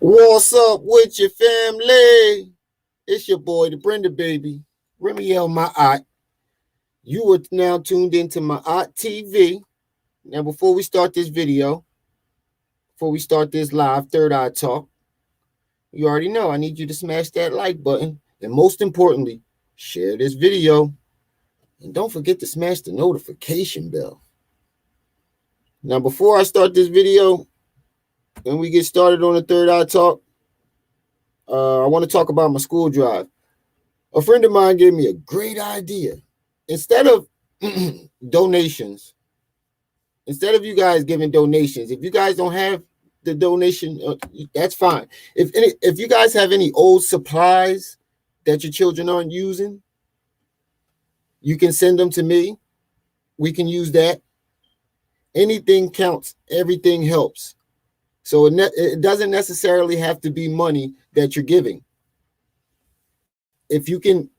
What's up with your family? It's your boy, the Brenda baby, Remiel my aunt. You are now tuned into my aunt TV. Now, before we start this video, before we start this live Third Eye Talk, you already know I need you to smash that like button. And most importantly, share this video. And don't forget to smash the notification bell. Now, before I start this video, when we get started on the Third Eye Talk, I want to talk about my school drive. A friend of mine gave me a great idea. Instead of donations, instead of you guys giving donations, if you guys don't have the donation, that's fine. If you guys have any old supplies that your children aren't using, you can send them to me. We can use that. Anything counts. Everything helps. So it doesn't necessarily have to be money that you're giving. If you can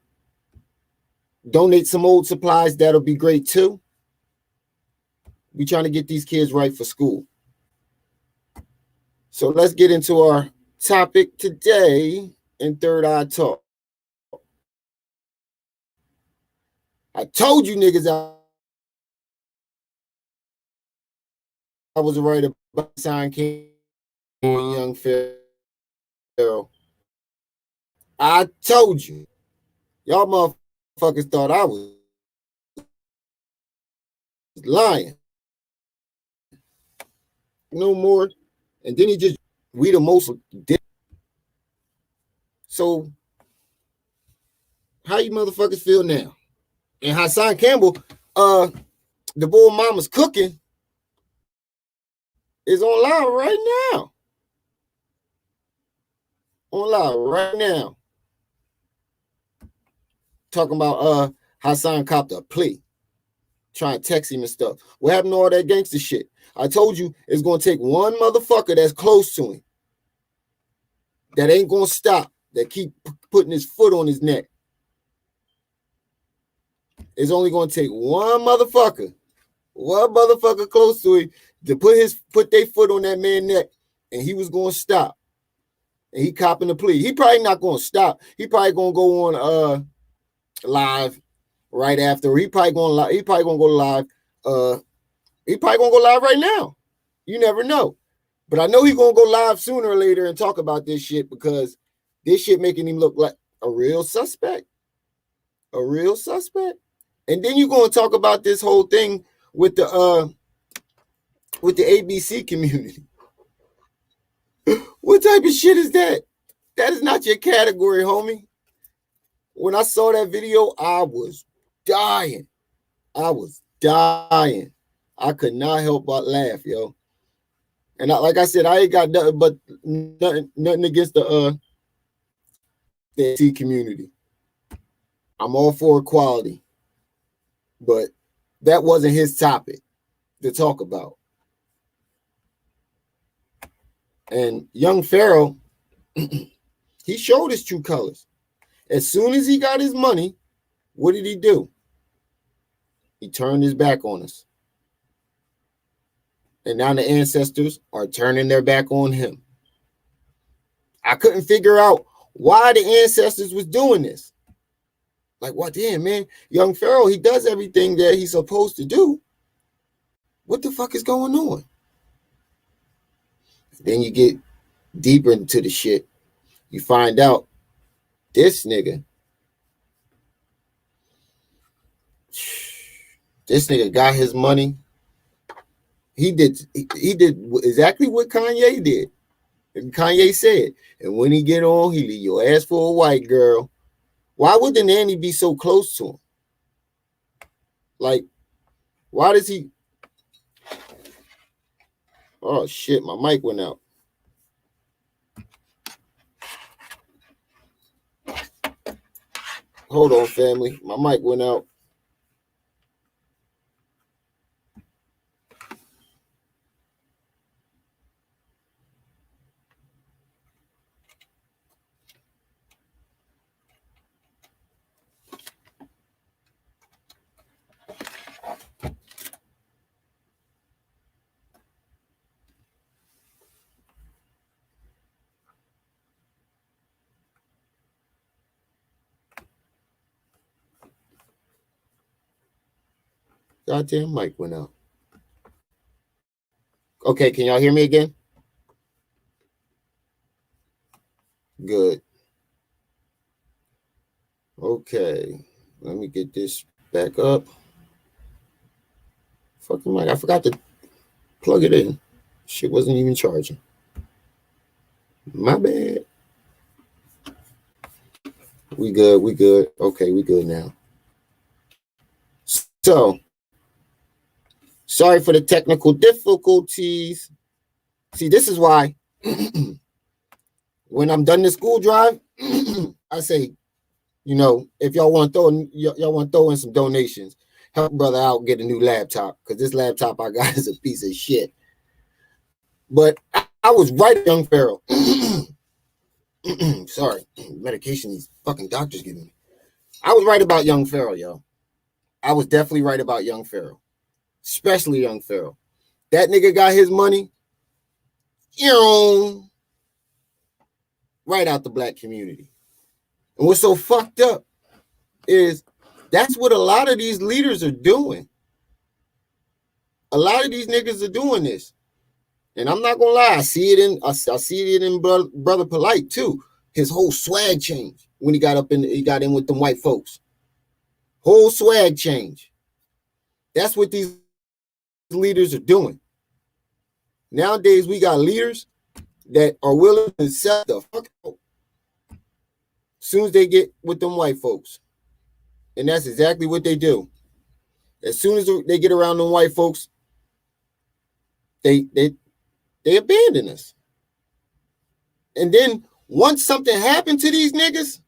donate some old supplies, that'll be great too. We're trying to get these kids right for school. So let's get into our topic today in Third Eye Talk. I told you niggas I was right about Hassan, Campbell, young Pharaoh. I told you. Y'all motherfuckers thought I was lying. No more. And then we the most. So, how you motherfuckers feel now? And Hassan Campbell, the boy mama's cooking, is on live right now. On live right now. Talking about Hassan copped a plea. Trying to text him and stuff. What happened to all that gangster shit? I told you it's going to take one motherfucker that's close to him that ain't going to stop, that keep putting his foot on his neck. It's only going to take one motherfucker close to him to put their foot on that man's neck, and he was going to stop. And he copping the plea. He probably not going to stop. He probably going to go on live right after. He probably going to go live. He probably going to go live right now. You never know. But I know he's going to go live sooner or later and talk about this shit, because this shit making him look like a real suspect. A real suspect. And then you're going to talk about this whole thing with the ABC community. What type of shit is that? That is not your category, homie. When I saw that video, I was dying. I could not help but laugh, yo. And like I said, I ain't got nothing against the community. I'm all for equality, but that wasn't his topic to talk about. And young Pharaoh, he showed his true colors. As soon as he got his money, what did he do? He turned his back on us. And now the ancestors are turning their back on him. I couldn't figure out why the ancestors was doing this. Like, what, damn, man, young Pharaoh, he does everything that he's supposed to do. What the fuck is going on? Then you get deeper into the shit. You find out this nigga got his money. He did exactly what Kanye did. And Kanye said, and when he get on, he leave your ass for a white girl. Why would the nanny be so close to him? Like, why does he? Oh shit, my mic went out. Hold on, family. My mic went out. Goddamn mic went out. Okay, can y'all hear me again? Good. Okay, let me get this back up. Fucking mic, I forgot to plug it in. Shit wasn't even charging. My bad. We good, we good. Okay, we good now. So, sorry for the technical difficulties. See, this is why when I'm done the school drive, I say, you know, if y'all want to throw in some donations, help brother out get a new laptop, because this laptop I got is a piece of shit. But I was right, young Pharaoh. Sorry, medication these fucking doctors giving me. I was right about young Pharaoh, yo. I was definitely right about young Pharaoh, especially young Pharaoh. That nigga got his money, right out the black community. And what's so fucked up is that's what a lot of these leaders are doing. A lot of these niggas are doing this. And I'm not gonna lie, I see it in Brother Polite too. His whole swag changed when he got in with them white folks. Whole swag change. That's what these leaders are doing. Nowadays, we got leaders that are willing to sell the fuck out as soon as they get with them white folks. And that's exactly what they do. As soon as they get around them white folks, they abandon us. And then once something happened to these niggas,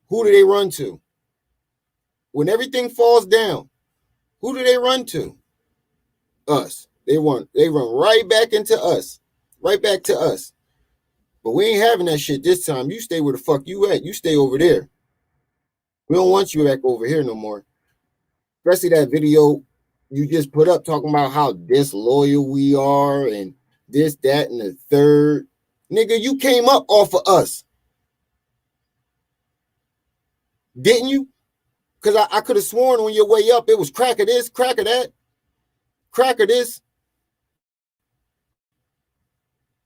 who do they run to? When everything falls down, who do they run to? Us. They run right back into us. Right back to us. But we ain't having that shit this time. You stay where the fuck you at. You stay over there. We don't want you back over here no more. Especially that video you just put up talking about how disloyal we are and this, that, and the third. Nigga, you came up off of us. Didn't you? Because I could have sworn on your way up it was crack of this, crack of that, crack of this.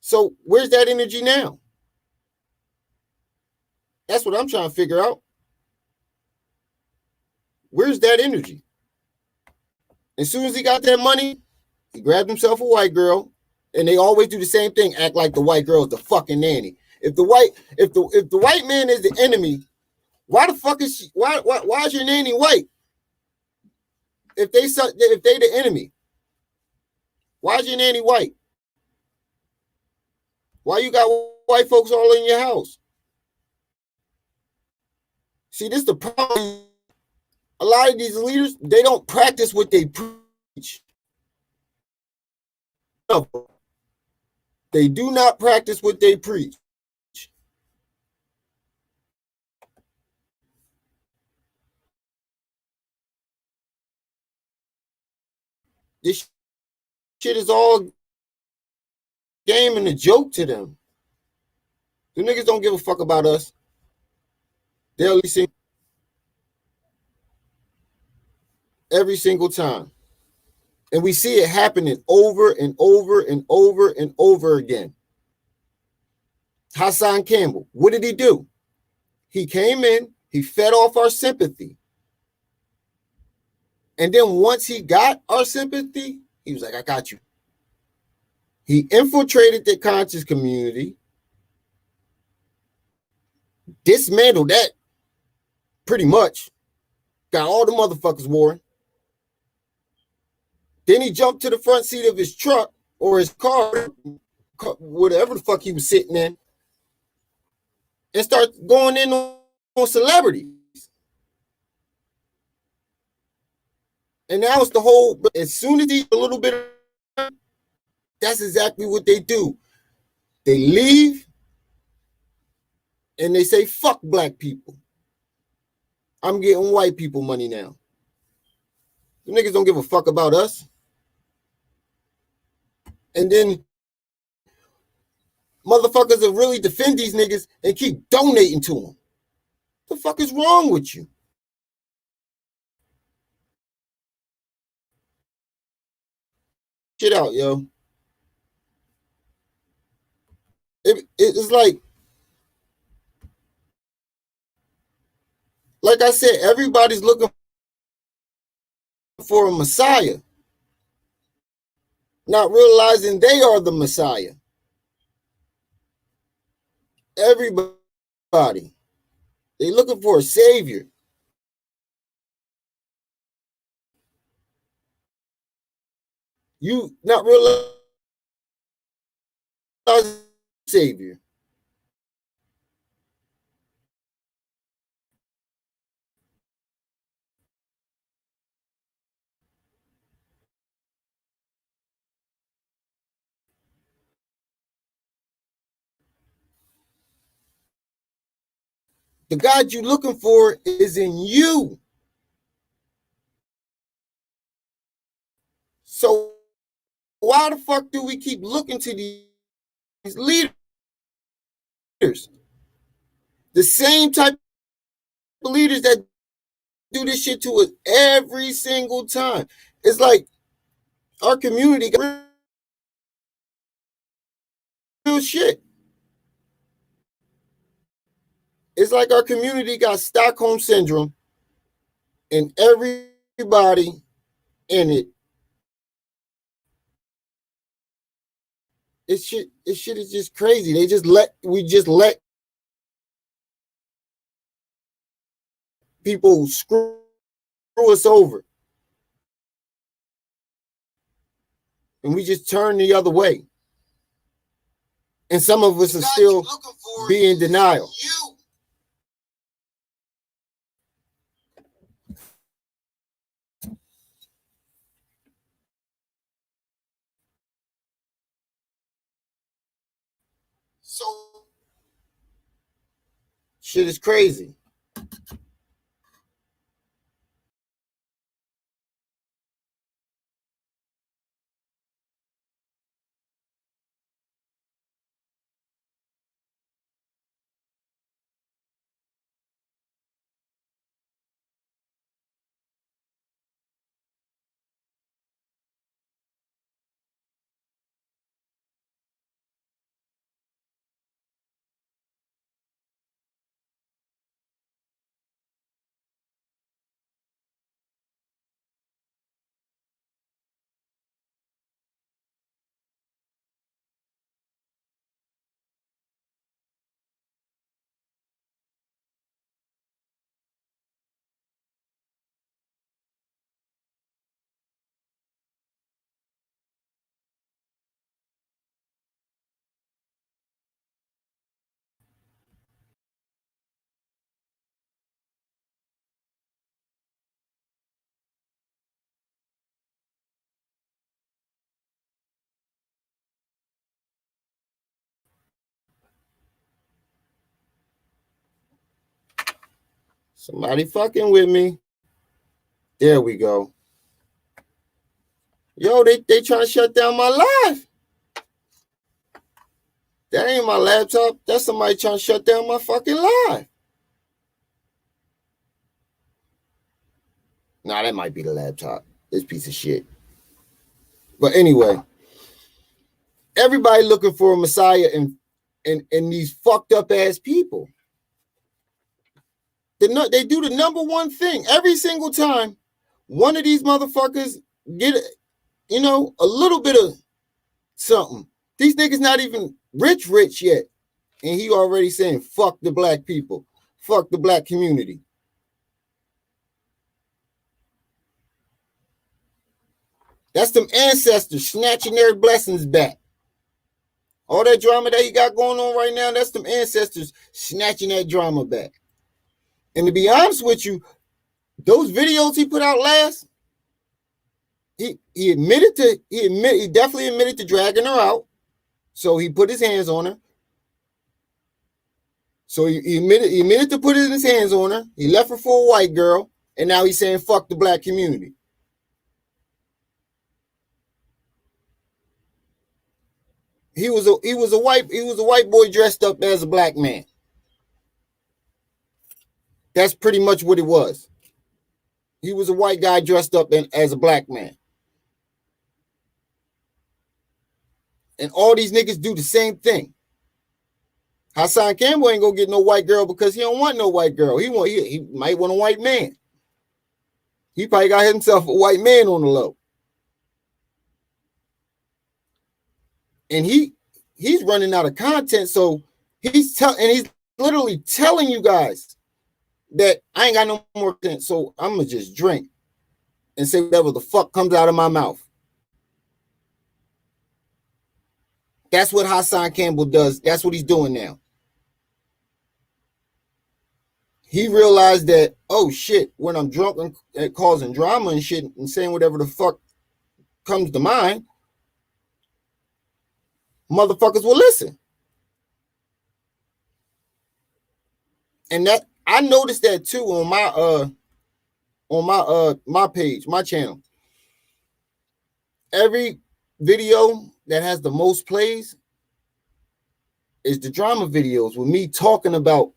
So where's that energy now? That's what I'm trying to figure out. Where's that energy? As soon as he got that money, he grabbed himself a white girl, and they always do the same thing, act like the white girl is the fucking nanny. If the white man is the enemy, why the fuck is she? Why is your nanny white? If they the enemy, why is your nanny white? Why you got white folks all in your house? See, this is the problem. A lot of these leaders, they don't practice what they preach. They do not practice what they preach. This shit is all game and a joke to them. The niggas don't give a fuck about us. They'll listen every single time. And we see it happening over and over and over and over again. Hassan Campbell, what did he do? He came in, he fed off our sympathy. And then once he got our sympathy, he was like, I got you. He infiltrated the conscious community, dismantled that pretty much, got all the motherfuckers warring. Then he jumped to the front seat of his truck or his car, whatever the fuck he was sitting in, and start going in on celebrities. And now it's the whole, as soon as he a little bit, that's exactly what they do. They leave and they say, fuck black people. I'm getting white people money now. The niggas don't give a fuck about us. And then motherfuckers will really defend these niggas and keep donating to them. The fuck is wrong with you? shit out, yo. It's like I said, everybody's looking for a Messiah, not realizing they are the Messiah. Everybody. They looking for a savior. You not realizing savior. The God you're looking for is in you. So why the fuck do we keep looking to these leaders? The same type of leaders that do this shit to us every single time. It's like our community got real shit. It's like our community got Stockholm syndrome, and everybody in it. This shit is just crazy. We just let people screw us over, and we just turn the other way. And some of us are still be in denial. So shit is crazy. Somebody fucking with me. There we go. Yo, they trying to shut down my live. That ain't my laptop. That's somebody trying to shut down my fucking live. Nah, that might be the laptop. This piece of shit. But anyway, everybody looking for a Messiah and these fucked up ass people. They do the number one thing every single time. One of these motherfuckers get, a little bit of something. These niggas not even rich yet. And he already saying, fuck the black people. Fuck the black community. That's them ancestors snatching their blessings back. All that drama that he got going on right now, that's them ancestors snatching that drama back. And to be honest with you, those videos he put out last, he definitely admitted to dragging her out. So he put his hands on her. So he admitted to putting his hands on her. He left her for a white girl, and now he's saying fuck the black community. He was a white boy dressed up as a black man. That's pretty much what it was. He was a white guy dressed up as a black man. And all these niggas do the same thing. Hassan Campbell ain't gonna get no white girl because he don't want no white girl. He might want a white man. He probably got himself a white man on the low. And he's running out of content, so he's literally telling you guys that I ain't got no more content, so I'm gonna just drink and say whatever the fuck comes out of my mouth. That's what Hassan Campbell does. That's what he's doing now. He realized that, oh shit, when I'm drunk and causing drama and shit and saying whatever the fuck comes to mind, motherfuckers will listen. And that I noticed that too on my page, my channel. Every video that has the most plays is the drama videos with me talking about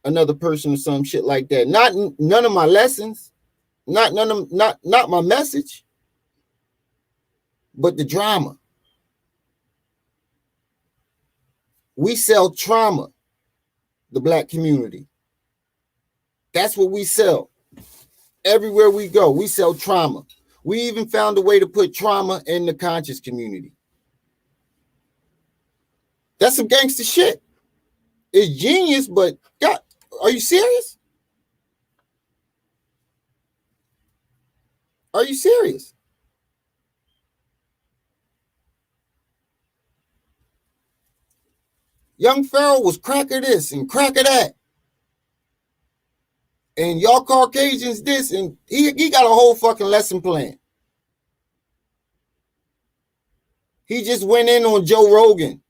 another person or some shit like that. Not none of my lessons, not my message, but the drama. We sell trauma, the black community. That's what we sell. Everywhere we go, we sell trauma. We even found a way to put trauma in the conscious community. That's some gangster shit. It's genius, but God, are you serious? Are you serious? Young Pharaoh was cracker this and cracker that. And y'all Caucasians this, and he got a whole fucking lesson plan. He just went in on Joe Rogan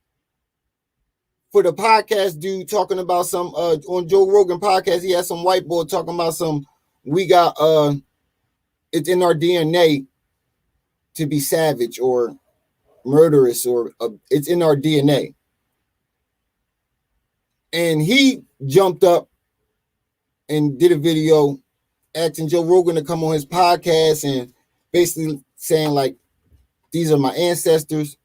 for the podcast dude talking about some on Joe Rogan podcast. He had some white boy talking about some, we got it's in our DNA to be savage or murderous, or it's in our DNA. And he jumped up and did a video asking Joe Rogan to come on his podcast and basically saying like, these are my ancestors.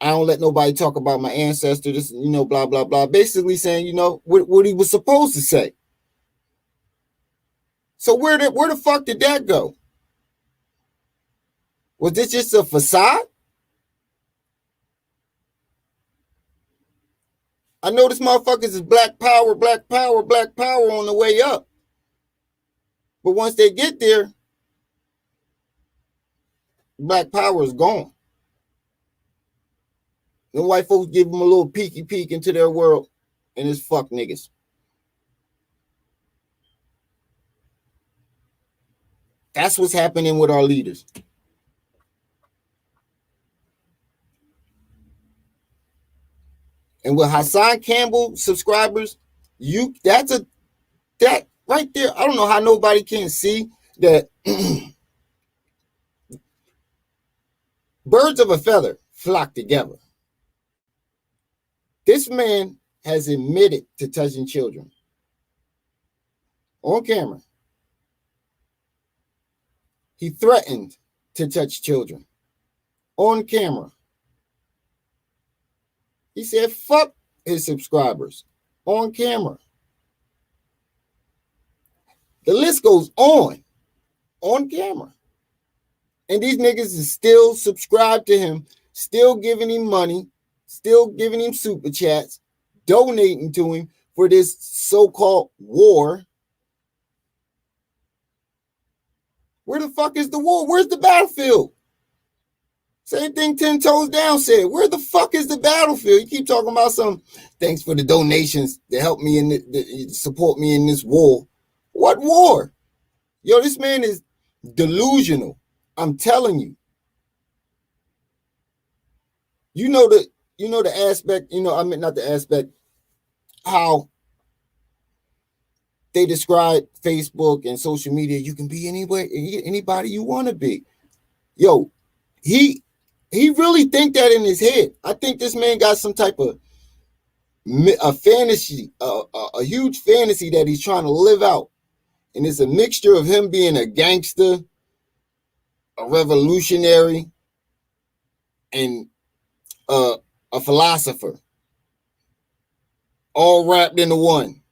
I don't let nobody talk about my ancestor. This, blah, blah, blah. Basically saying, what he was supposed to say. So where the fuck did that go? Was this just a facade? I know this motherfuckers is black power, black power, black power on the way up. But once they get there, black power is gone. The white folks give them a little peeky peek into their world, and it's fuck niggas. That's what's happening with our leaders. And with Hassan Campbell subscribers, that right there, I don't know how nobody can see that. Birds of a feather flock together. This man has admitted to touching children on camera. He threatened to touch children on camera. He said, fuck his subscribers on camera. The list goes on camera. And these niggas is still subscribed to him, still giving him money, still giving him super chats, donating to him for this so-called war. Where the fuck is the war? Where's the battlefield? Same thing 10 Toes Down said. Where the fuck is the battlefield? You keep talking about some thanks for the donations to help me support me in this war. What war? Yo, this man is delusional. I'm telling you. You know the aspect, not the aspect, how they describe Facebook and social media. You can be anywhere, anybody you want to be. Yo, he really think that in his head. I think this man got some type of a fantasy, a huge fantasy that he's trying to live out. And it's a mixture of him being a gangster, a revolutionary, and a philosopher, all wrapped into one.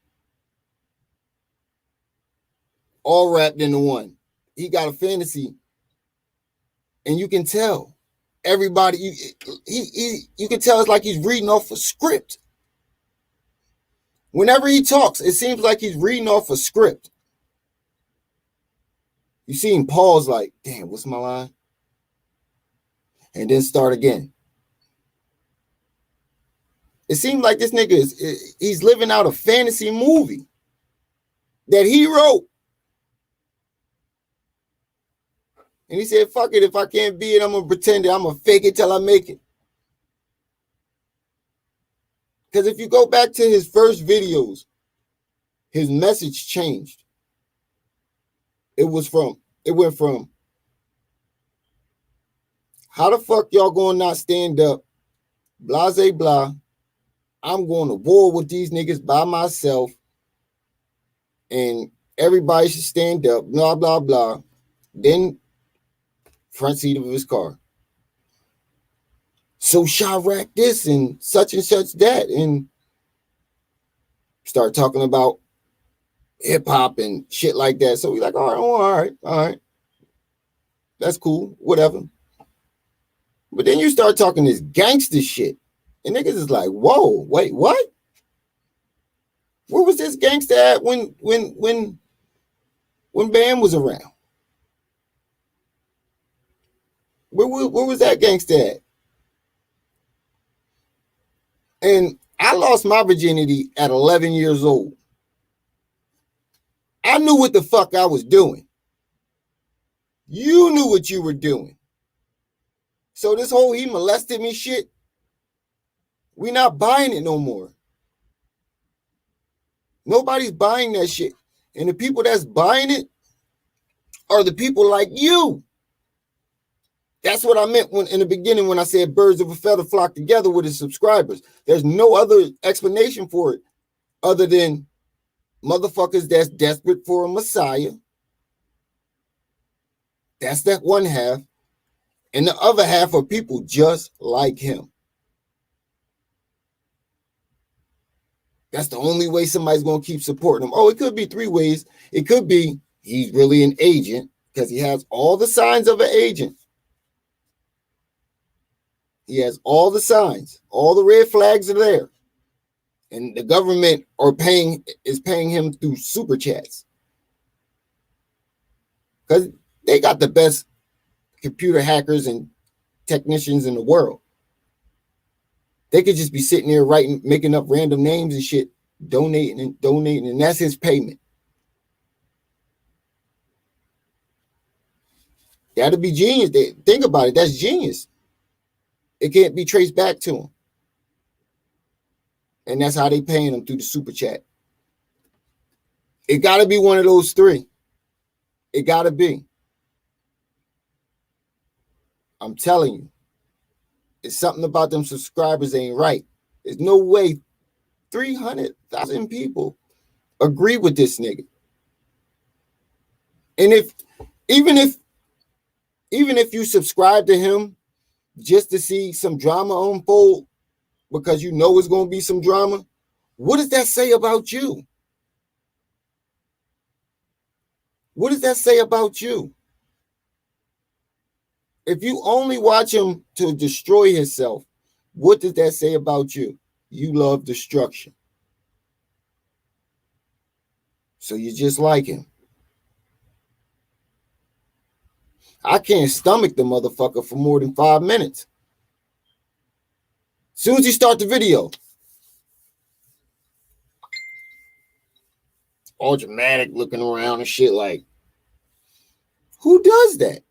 All wrapped into one. He got a fantasy, and you can tell everybody. You can tell it's like he's reading off a script. Whenever he talks, it seems like he's reading off a script. You see him pause, like, damn, what's my line? And then start again. It seems like this nigga he's living out a fantasy movie that he wrote. And he said, fuck it, if I can't be it, I'm going to pretend it. I'm going to fake it till I make it. Because if you go back to his first videos, his message changed. It went from, how the fuck y'all going to not stand up? Blase blah. I'm going to war with these niggas by myself. And everybody should stand up, blah, blah, blah. Then front seat of his car. So Chirac this and such that. And start talking about hip hop and shit like that. So we like, all right. That's cool, whatever. But then you start talking this gangster shit. And niggas is like, whoa, wait, what? Where was this gangster at when Bam was around? Where was that gangster at? And I lost my virginity at 11 years old. I knew what the fuck I was doing. You knew what you were doing. So this whole he molested me shit, we not buying it no more. Nobody's buying that shit. And the people that's buying it are the people like you. That's what I meant in the beginning when I said birds of a feather flock together with his subscribers. There's no other explanation for it other than motherfuckers that's desperate for a messiah. That's that one half. And the other half are people just like him. That's the only way somebody's going to keep supporting him. Oh, it could be three ways. It could be he's really an agent because he has all the signs of an agent. He has all the signs. All the red flags are there. And the government is paying him through super chats. Because they got the best computer hackers and technicians in the world. They could just be sitting there making up random names and shit, donating, and that's his payment. That'd be genius. Think about it. That's genius. It can't be traced back to him. And that's how they paying him through the super chat. It got to be one of those three. It got to be. I'm telling you. It's something about them subscribers ain't right. There's no way 300,000 people agree with this nigga. And even if you subscribe to him just to see some drama unfold because you know it's going to be some drama, what does that say about you? What does that say about you? If you only watch him to destroy himself, what does that say about you? You love destruction. So you're just like him. I can't stomach the motherfucker for more than 5 minutes. As soon as you start the video, all dramatic looking around and shit like, who does that?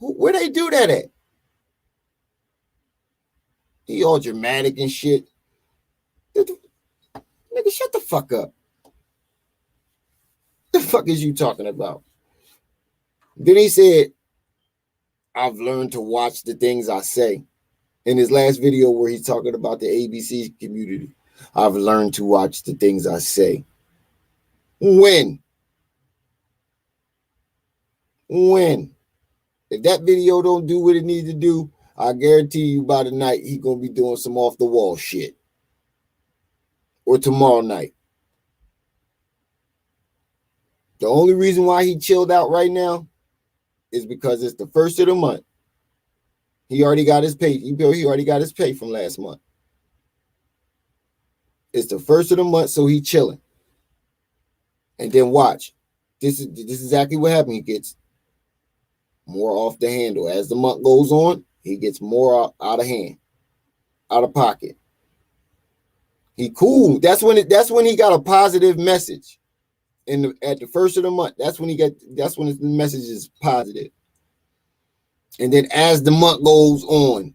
Where they do that at? He all dramatic and shit. Nigga, shut the fuck up. The fuck is you talking about? Then he said, I've learned to watch the things I say. In his last video where he's talking about the ABC community, I've learned to watch the things I say. When? If that video don't do what it needs to do, I guarantee you by the night he gonna be doing some off the wall shit. Or tomorrow night. The only reason why he chilled out right now is because it's the first of the month. He already got his pay. He already got his pay from last month. It's the first of the month, so he chilling. And then watch. This is exactly what happened. He gets more off the handle. As the month goes on, he gets more out of hand, out of pocket. He cool. That's when he got a positive message. At the first of the month, that's when the message is positive. And then as the month goes on,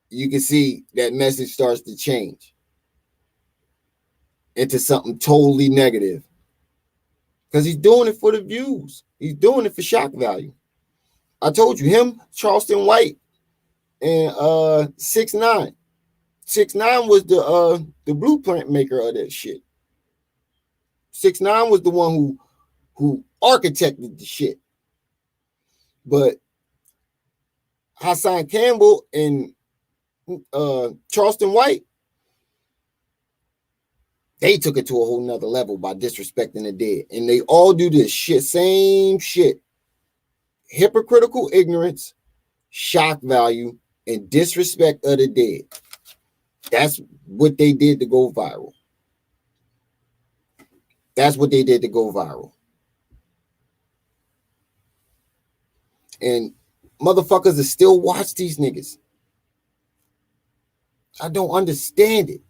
you can see that message starts to change into something totally negative. Because he's doing it for the views. He's doing it for shock value. I told you, him, Charleston White, and 6ix9ine. 6ix9ine was the blueprint maker of that shit. 6ix9ine was the one who architected the shit. But Hassan Campbell and Charleston White, they took it to a whole nother level by disrespecting the dead. And they all do this shit, same shit. Hypocritical ignorance, shock value, and disrespect of the dead. That's what they did to go viral. That's what they did to go viral. And motherfuckers are still watch these niggas. I don't understand it.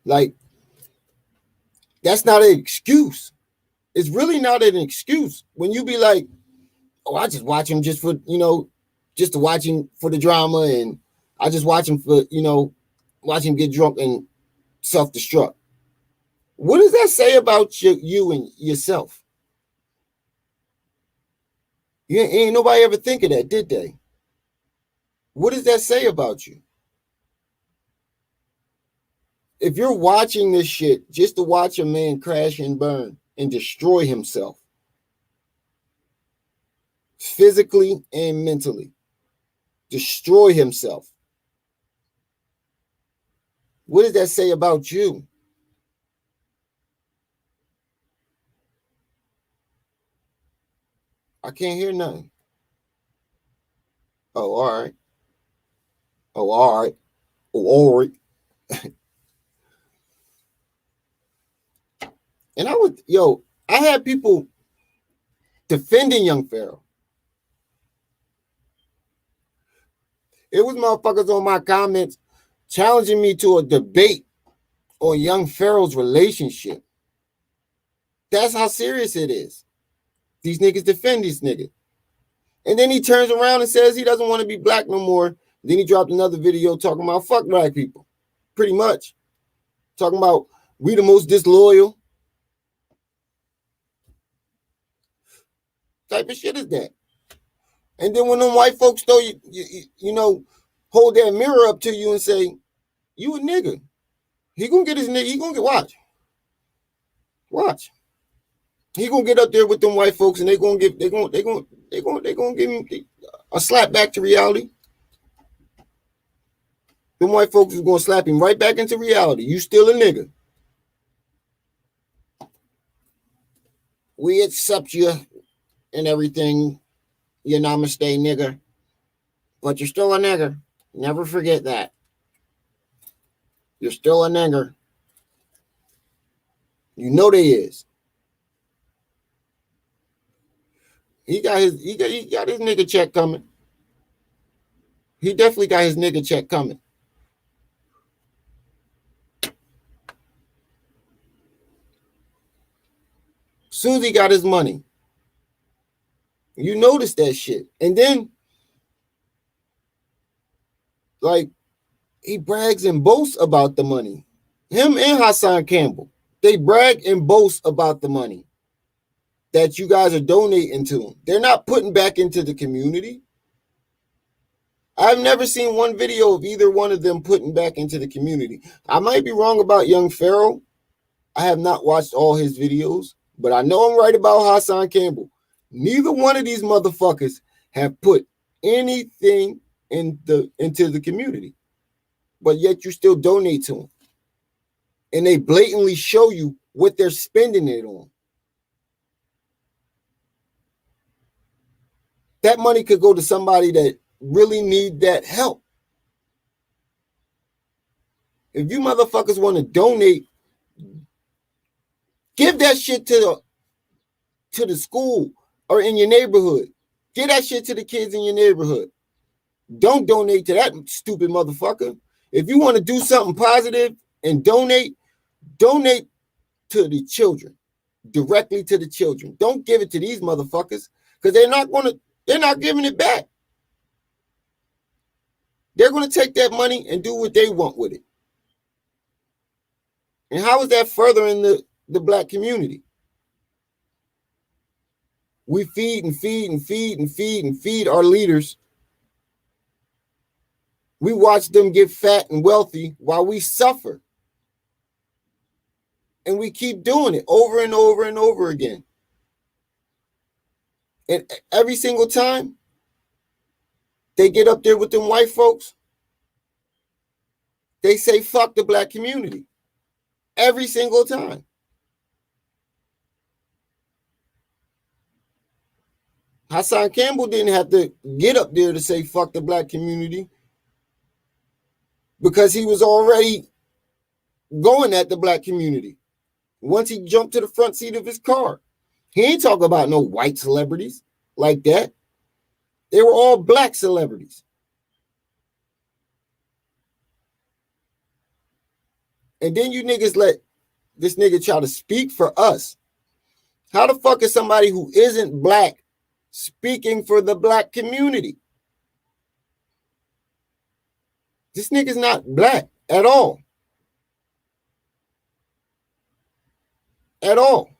Like, that's not an excuse. It's really not an excuse. When you be like, oh, I just watch him just for, just to watch him for the drama, and I just watch him for, watch him get drunk and self-destruct. What does that say about you and yourself? Ain't nobody ever think of that, did they? What does that say about you? If you're watching this shit just to watch a man crash and burn and destroy himself, physically and mentally, destroy himself, what does that say about you? I can't hear nothing. Oh, all right. Oh, all right. Oh, all right. And I had people defending young Pharaoh. It was motherfuckers on my comments challenging me to a debate on young Pharaoh's relationship. That's how serious it is. These niggas defend this nigga. And then he turns around and says he doesn't want to be black no more. Then he dropped another video talking about fuck black people. Pretty much. Talking about we the most disloyal. Type of shit is that? And then when them white folks throw hold that mirror up to you and say, you a nigga. He gonna get his nigga, he gonna get watch. He gonna get up there with them white folks and they gonna give him a slap back to reality. Them white folks is gonna slap him right back into reality. You still a nigga. We accept you and everything. You're namaste, nigger. But you're still a nigger. Never forget that. You're still a nigger. You know they is. He got his nigga check coming. He definitely got his nigga check coming. Soon as he got his money, you notice that shit. And then, like, he brags and boasts about the money. Him and Hassan Campbell, they brag and boast about the money that you guys are donating to them. They're not putting back into the community. I've never seen one video of either one of them putting back into the community. I might be wrong about young Pharaoh. I have not watched all his videos, but I know I'm right about Hassan Campbell. Neither one of these motherfuckers have put anything into the community, but yet you still donate to them, and they blatantly show you what they're spending it on. That money could go to somebody that really need that help. If you motherfuckers want to donate, give that shit to the school or in your neighborhood. Give that shit to the kids in your neighborhood. Don't donate to that stupid motherfucker. If you want to do something positive and donate to the children, directly to the children. Don't give it to these motherfuckers because they're not giving it back. They're going to take that money and do what they want with it. And how is that furthering the black community? We feed and feed and feed and feed and feed our leaders. We watch them get fat and wealthy while we suffer. And we keep doing it over and over and over again. And every single time they get up there with them white folks, they say, fuck the black community. Every single time. Hassan Campbell didn't have to get up there to say fuck the black community because he was already going at the black community. Once he jumped to the front seat of his car, he ain't talking about no white celebrities like that. They were all black celebrities. And then you niggas let this nigga try to speak for us. How the fuck is somebody who isn't black speaking for the black community? This nigga's not black at all. At all.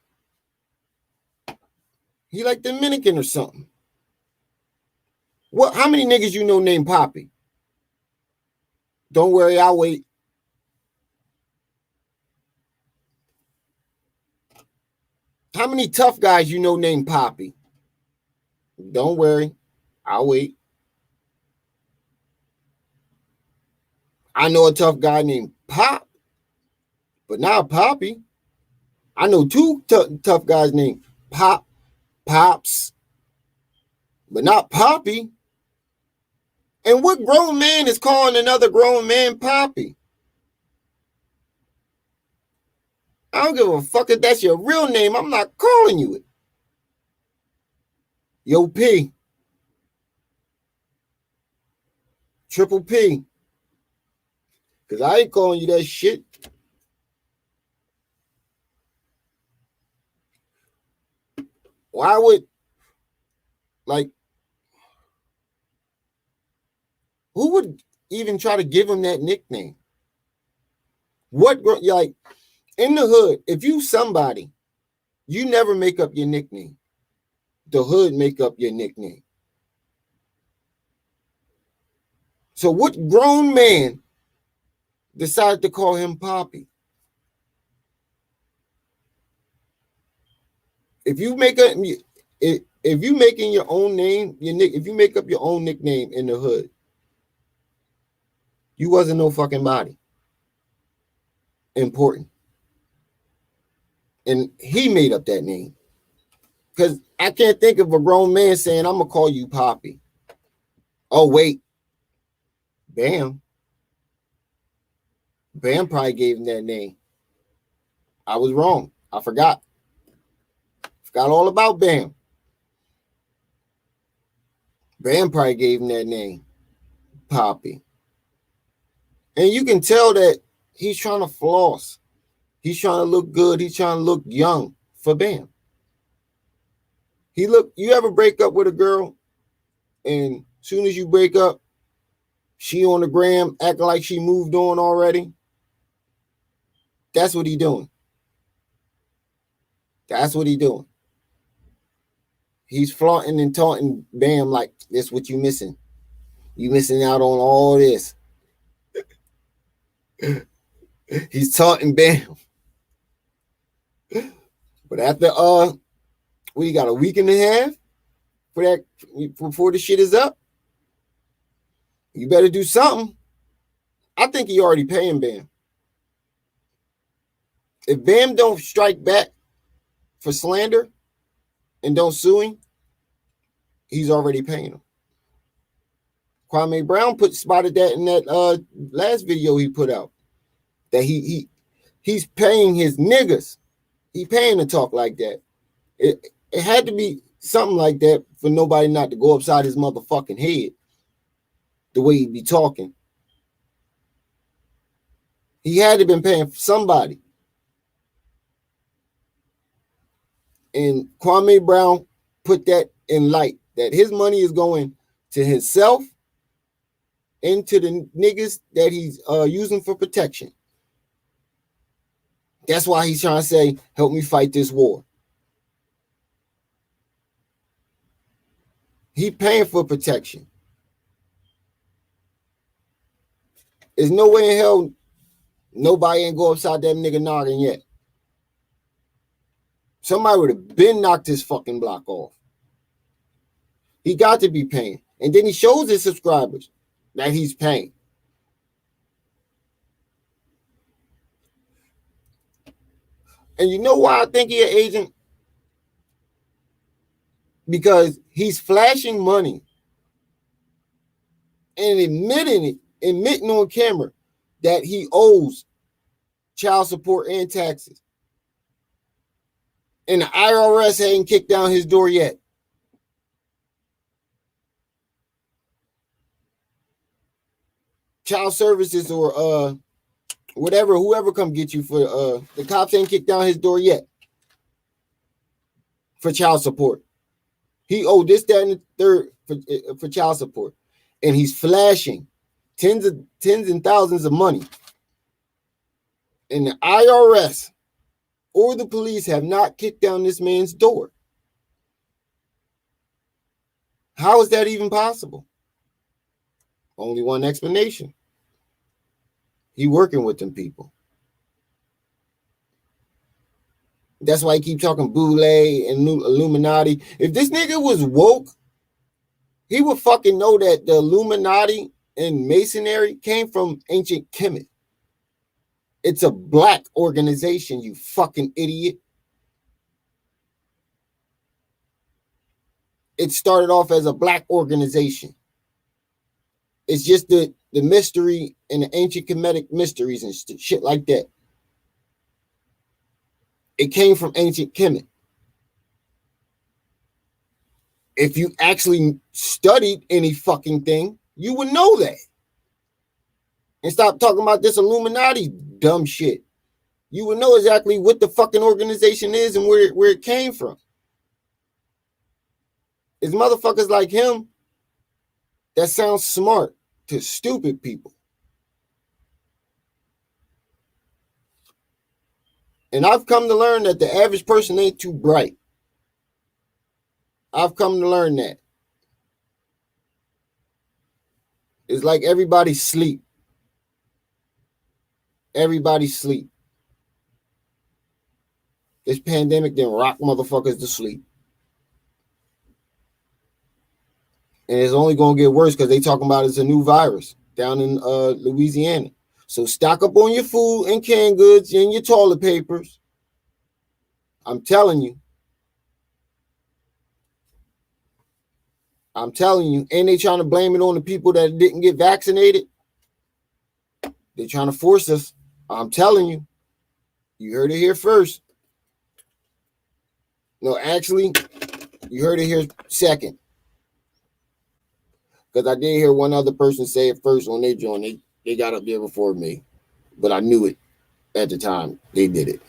He like Dominican or something. What? How many niggas you know named Poppy? Don't worry, I'll wait. How many tough guys you know named Poppy? Don't worry, I'll wait. I know a tough guy named Pop, but not Poppy. I know two tough guys named Pop, Pops, but not Poppy. And what grown man is calling another grown man Poppy? I don't give a fuck if that's your real name. I'm not calling you it. Yo, P. Triple P. Because I ain't calling you that shit. Why would, like, who would even try to give him that nickname? What, like, in the hood, if you somebody, you never make up your nickname. The hood make up your nickname. So what grown man decided to call him Poppy? If you make if you making your own name, if you make up your own nickname in the hood, you wasn't no fucking body. Important. And he made up that name. Because I can't think of a grown man saying, I'm going to call you Poppy. Oh, wait. Bam. Bam probably gave him that name. I was wrong. I forgot. Forgot all about Bam. Bam probably gave him that name. Poppy. And you can tell that he's trying to floss. He's trying to look good. He's trying to look young for Bam. You ever break up with a girl and as soon as you break up, she on the gram acting like she moved on already? That's what he doing. That's what he doing. He's flaunting and taunting Bam like, this what you missing. You missing out on all this. He's taunting Bam. But after we got a week and a half for that before the shit is up. You better do something. I think he already paying Bam. If Bam don't strike back for slander and don't sue him, he's already paying him. Kwame Brown spotted that in that last video he put out. That he's paying his niggas. He paying to talk like that. It had to be something like that for nobody not to go upside his motherfucking head the way he be talking. He had to have been paying for somebody. And Kwame Brown put that in light, that his money is going to himself and to the niggas that he's using for protection. That's why he's trying to say, help me fight this war. He paying for protection. There's no way in hell nobody ain't go upside that nigga noggin yet. Somebody would have been knocked his fucking block off. He got to be paying. And then he shows his subscribers that he's paying. And you know why I think he's an agent? Because he's flashing money and admitting on camera that he owes child support and taxes. And the IRS ain't kicked down his door yet. Child services or whatever, whoever come get you for the cops ain't kicked down his door yet for child support. He owed this, that, and the third for child support. And he's flashing tens and thousands of money. And the IRS or the police have not kicked down this man's door. How is that even possible? Only one explanation. He working with them people. That's why he keep talking Boule and Illuminati. If this nigga was woke, he would fucking know that the Illuminati and Masonry came from ancient Kemet. It's a black organization, you fucking idiot. It started off as a black organization. It's just the mystery and the ancient Kemetic mysteries and shit like that. It came from ancient Kemet. If you actually studied any fucking thing, you would know that. And stop talking about this Illuminati dumb shit. You would know exactly what the fucking organization is and where it came from. It's motherfuckers like him that sounds smart to stupid people. And I've come to learn that the average person ain't too bright. I've come to learn that. It's like everybody sleep. Everybody sleep. This pandemic didn't rock motherfuckers to sleep. And it's only going to get worse because they talking about it's a new virus down in Louisiana. So stock up on your food and canned goods and your toilet papers. I'm telling you. I'm telling you. And they trying to blame it on the people that didn't get vaccinated. They're trying to force us. I'm telling you. You heard it here first. No, actually, you heard it here second. Because I did hear one other person say it first on their joint. They got up there before me. But I knew it at the time they did it.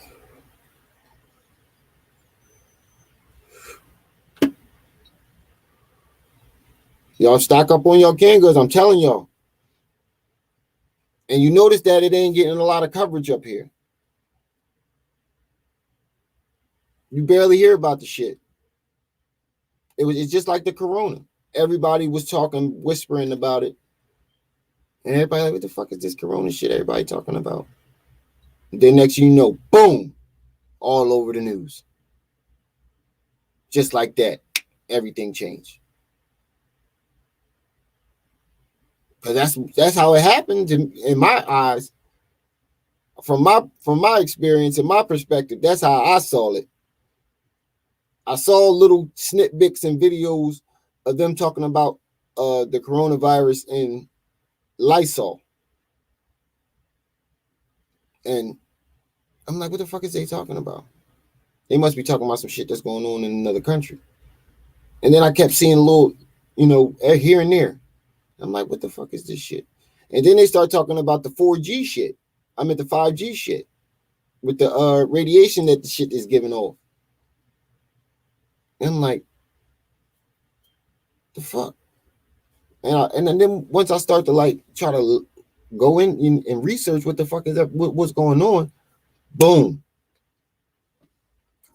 Y'all stock up on your canned goods. I'm telling y'all. And you notice that it ain't getting a lot of coverage up here. You barely hear about the shit. It's just like the corona. Everybody was talking, whispering about it. And everybody like, what the fuck is this corona shit everybody talking about? And then next you know, boom, all over the news. Just like that, everything changed. because that's how it happened in my eyes. From my experience and my perspective, that's how I saw it. I saw little snippets and videos of them talking about the coronavirus in Lysol, and I'm like, what the fuck is they talking about? They must be talking about some shit that's going on in another country. And then I kept seeing a little, here and there. I'm like, what the fuck is this shit? And then they start talking about the 4G shit. I meant the 5G shit with the radiation that the shit is giving off. And I'm like, the fuck? And then once I start to like try to go in and research what the fuck is that, what's going on, boom.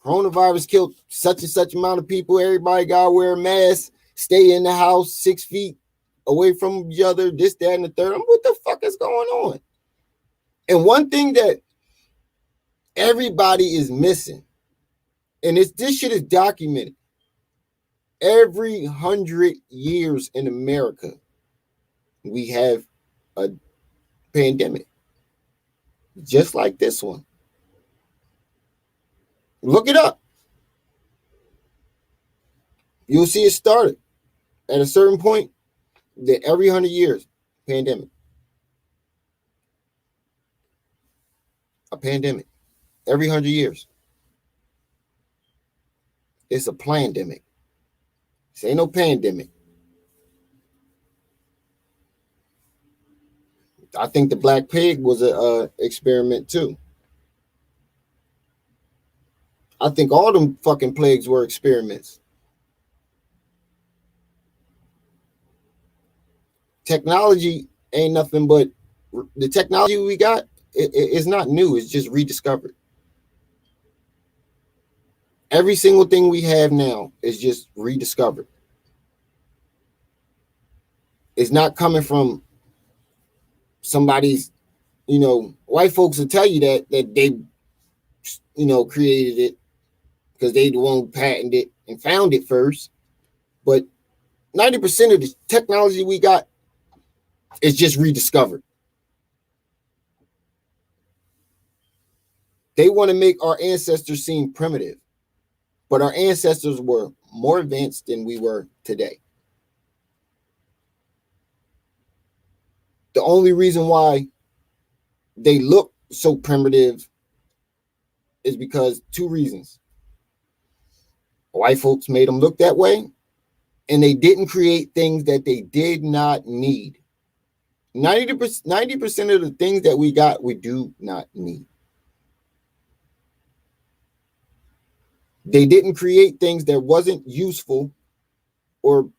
Coronavirus killed such and such amount of people. Everybody got to wear a mask, stay in the house 6 feet away from each other, this, that, and the third. What the fuck is going on? And one thing that everybody is missing, and this shit is documented, every 100 years in America, we have a pandemic, just like this one. Look it up. You'll see it started at a certain point. That every 100 years, pandemic. A pandemic. Every 100 years. It's a plandemic. This ain't no pandemic. I think the Black Pig was a experiment too. I think all them fucking plagues were experiments. Technology ain't nothing but the technology we got. It's not new. It's just rediscovered. Every single thing we have now is just rediscovered. It's not coming from somebody's, white folks will tell you that they, created it because they the one who patented it and found it first. But 90% of the technology we got is just rediscovered. They want to make our ancestors seem primitive, but our ancestors were more advanced than we were today. The only reason why they look so primitive is because two reasons. White folks made them look that way, and they didn't create things that they did not need. 90% of the things that we got, we do not need. They didn't create things that wasn't useful, or,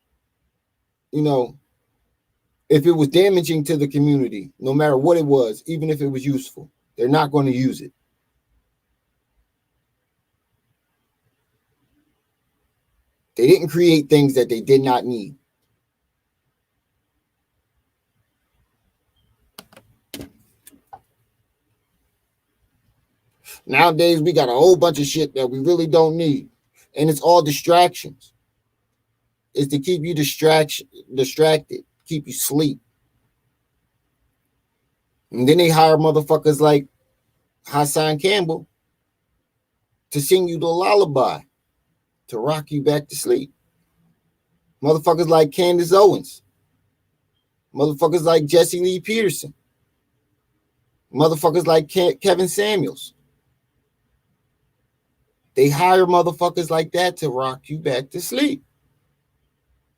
if it was damaging to the community, no matter what it was, even if it was useful, they're not going to use it. They didn't create things that they did not need. Nowadays, we got a whole bunch of shit that we really don't need. And it's all distractions. It's to keep you distracted, keep you asleep. And then they hire motherfuckers like Hassan Campbell to sing you the lullaby, to rock you back to sleep. Motherfuckers like Candace Owens. Motherfuckers like Jesse Lee Peterson. Motherfuckers like Kevin Samuels. They hire motherfuckers like that to rock you back to sleep.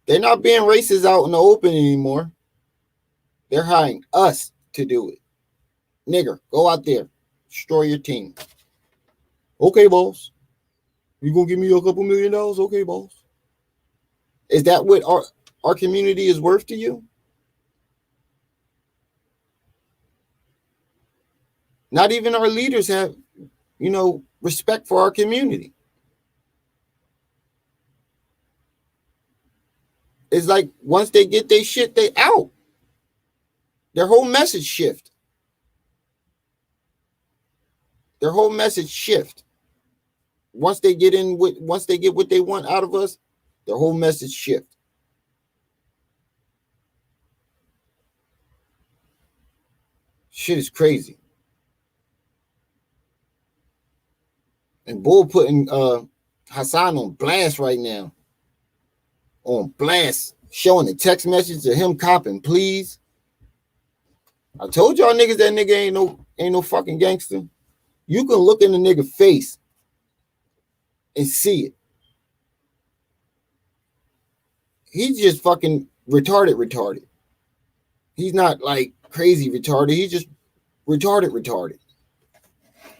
They're not being racist out in the open anymore. They're hiring us to do it. Nigger, go out there. Destroy your team. Okay, boss. You gonna give me a couple $1 million? Okay, boss. Is that what our community is worth to you? Not even our leaders have, respect for our community. It's like once they get their shit, they out. Their whole message shift. Once they get what they want out of us, their whole message shift. Shit is crazy. And Bull putting Hassan on blast right now. On blast. Showing the text message to him copping, please. I told y'all niggas that nigga ain't no fucking gangster. You can look in the nigga face and see it. He's just fucking retarded. He's not like crazy retarded. He's just retarded.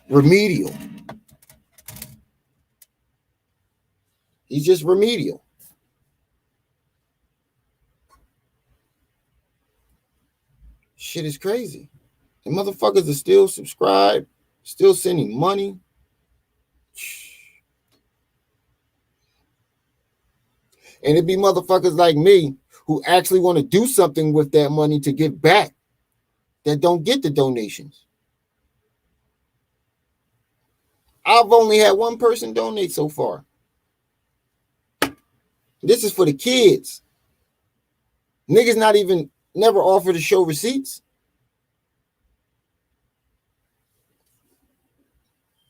Remedial. He's just remedial. Shit is crazy. The motherfuckers are still subscribed, still sending money. And it be motherfuckers like me who actually want to do something with that money to give back that don't get the donations. I've only had one person donate so far. This is for the kids. Niggas not even never offer to show receipts.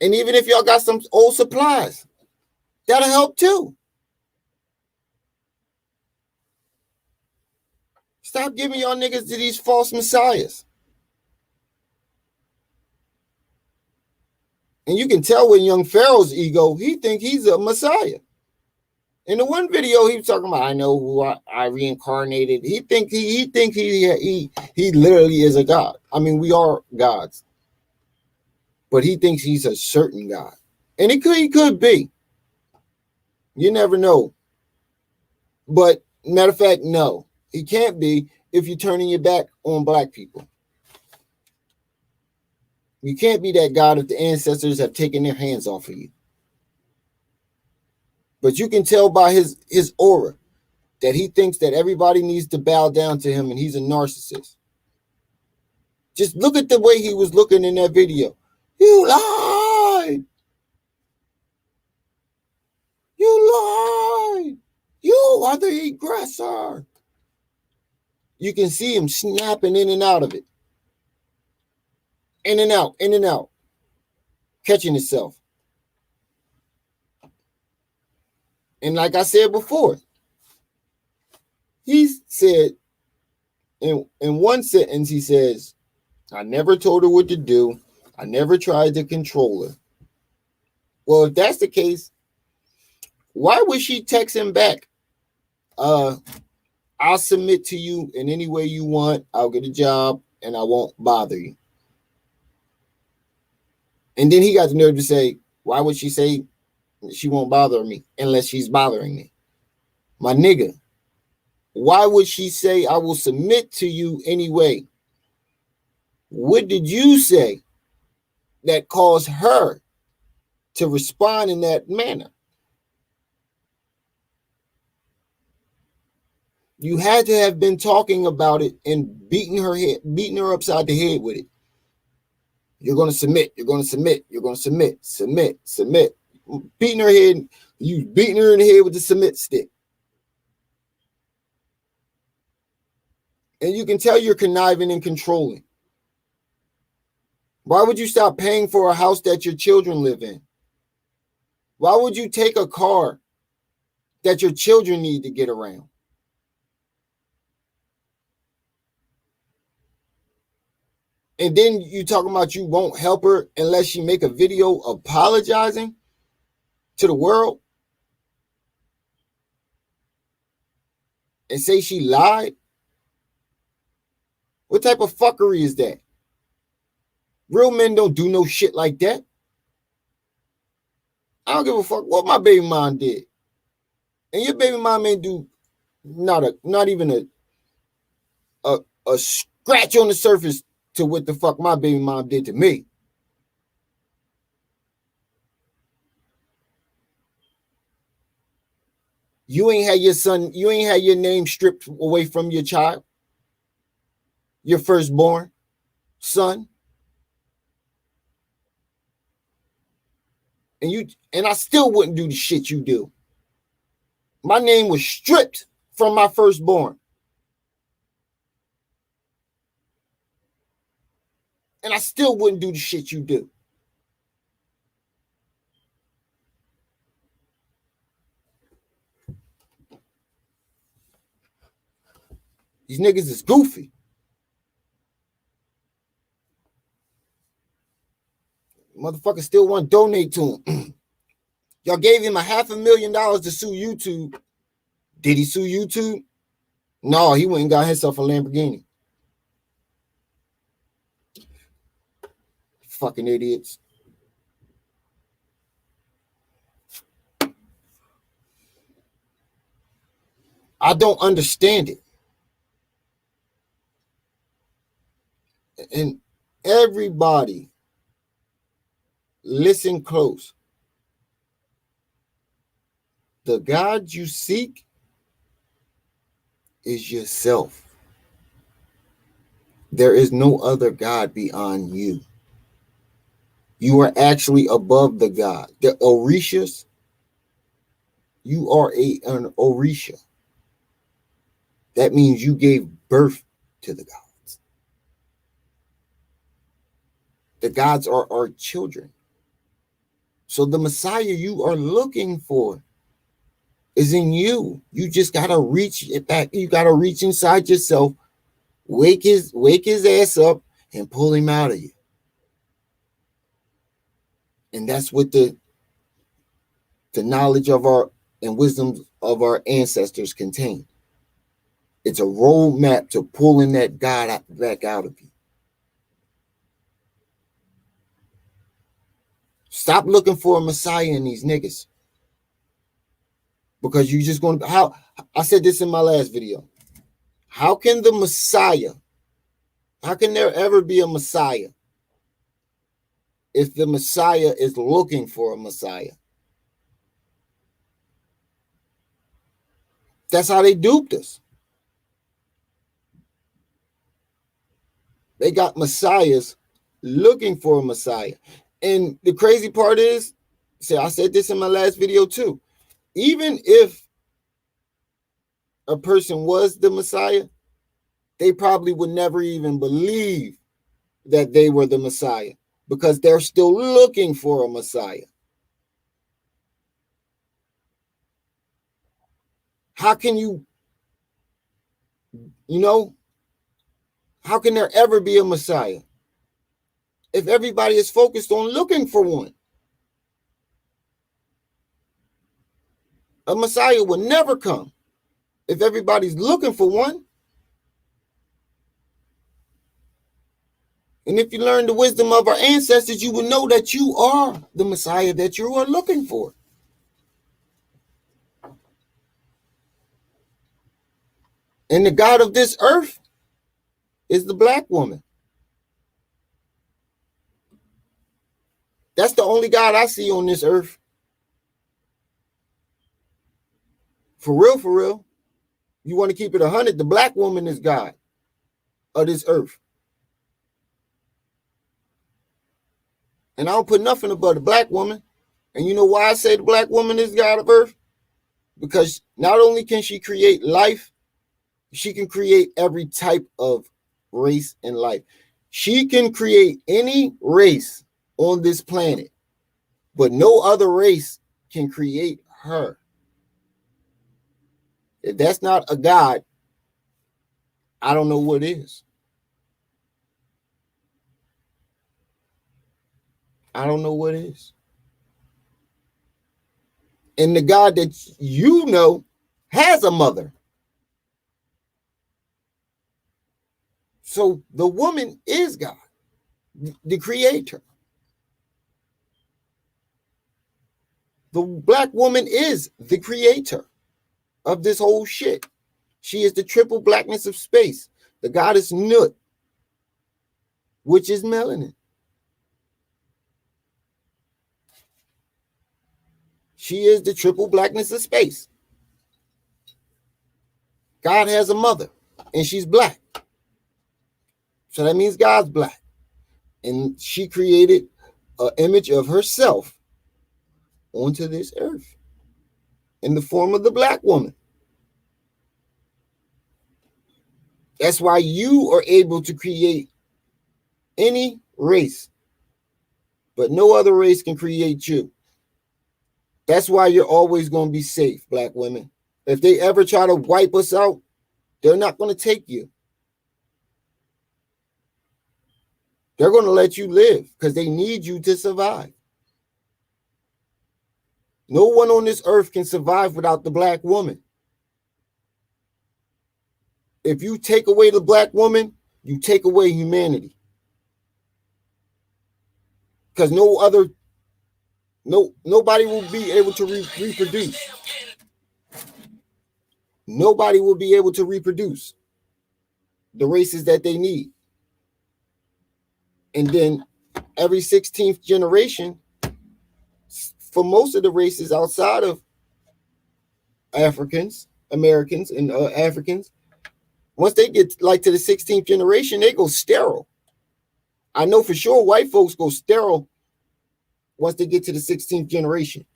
And even if y'all got some old supplies, that'll help too. Stop giving y'all niggas to these false messiahs. And you can tell with young Pharaoh's ego, he think he's a messiah. In the one video, he was talking about, I know who I reincarnated. He literally is a god. I mean, we are gods. But he thinks he's a certain God. And he could be. You never know. But matter of fact, no. He can't be if you're turning your back on black people. You can't be that God if the ancestors have taken their hands off of you. But you can tell by his aura that he thinks that everybody needs to bow down to him and he's a narcissist. Just look at the way he was looking in that video. You lied. You lied. You are the aggressor. You can see him snapping in and out of it. In and out. Catching himself. And like I said before, he said in one sentence, he says, I never told her what to do. I never tried to control her. Well, if that's the case, why would she text him back? I'll submit to you in any way you want. I'll get a job and I won't bother you. And then he got the nerve to say, why would she say she won't bother me unless she's bothering me? My nigga, why would she say I will submit to you anyway? What did you say that caused her to respond in that manner? You had to have been talking about it and beating her upside the head with it. You're going to submit. You're going to submit. You're going to submit. Submit. Beating her head. You beating her in the head with the submit stick. And you can tell you're conniving and controlling. Why would you stop paying for a house that your children live in? Why would you take a car that your children need to get around? And then you talking about you won't help her unless she make a video apologizing to the world and say she lied? What type of fuckery is that? Real men don't do no shit like that. I don't give a fuck what my baby mom did. And your baby mom ain't do not even a scratch on the surface to what the fuck my baby mom did to me. You ain't had your name stripped away from your child, your firstborn son. And I still wouldn't do the shit you do. My name was stripped from my firstborn. And I still wouldn't do the shit you do. These niggas is goofy. Motherfuckers still want to donate to him. Y'all gave him $500,000 to sue YouTube. Did he sue YouTube? No, he went and got himself a Lamborghini. Fucking idiots. I don't understand it. And everybody, listen close. The God you seek is yourself. There is no other God beyond you. You are actually above the God. The Orishas, you are an Orisha. That means you gave birth to the gods. The gods are our children. So the Messiah you are looking for is in you. You just gotta reach it back. You gotta reach inside yourself, wake his ass up, and pull him out of you. And that's what the knowledge of our and wisdom of our ancestors contain. It's a roadmap to pulling that God back out of you. Stop looking for a Messiah in these niggas. Because you just going to, how, I said this in my last video. How can the Messiah, how can there ever be a Messiah if the Messiah is looking for a Messiah? That's how they duped us. They got messiahs looking for a Messiah. And the crazy part is, I said this in my last video too, even if a person was the Messiah, they probably would never even believe that they were the Messiah because they're still looking for a Messiah. How can how can there ever be a Messiah if everybody is focused on looking for one? A Messiah will never come if everybody's looking for one. And if you learn the wisdom of our ancestors, you will know that you are the Messiah that you are looking for. And the God of this earth is the black woman. That's the only God I see on this earth. For real, for real. You want to keep it 100, the black woman is God of this earth. And I don't put nothing above the black woman. And you know why I say the black woman is God of earth? Because not only can she create life, she can create every type of race in life. She can create any race on this planet, but no other race can create her. If that's not a God, I don't know what is. I don't know what is. And the God that you know has a mother. So the woman is God, the creator. The black woman is the creator of this whole shit. She is the triple blackness of space. The goddess Nut, which is melanin. She is the triple blackness of space. God has a mother, and she's black. So that means God's black. And she created an image of herself onto this earth in the form of the black woman. That's why you are able to create any race, but no other race can create you. That's why you're always going to be safe, black women. If they ever try to wipe us out, they're not going to take you. They're going to let you live because they need you to survive. No one on this earth can survive without the black woman. If you take away the black woman, you take away humanity. Because nobody will be able to reproduce. Nobody will be able to reproduce the races that they need. And then every 16th generation, for most of the races outside of Africans, Americans, and Africans, once they get like to the 16th generation, they go sterile. I know for sure white folks go sterile once they get to the 16th generation.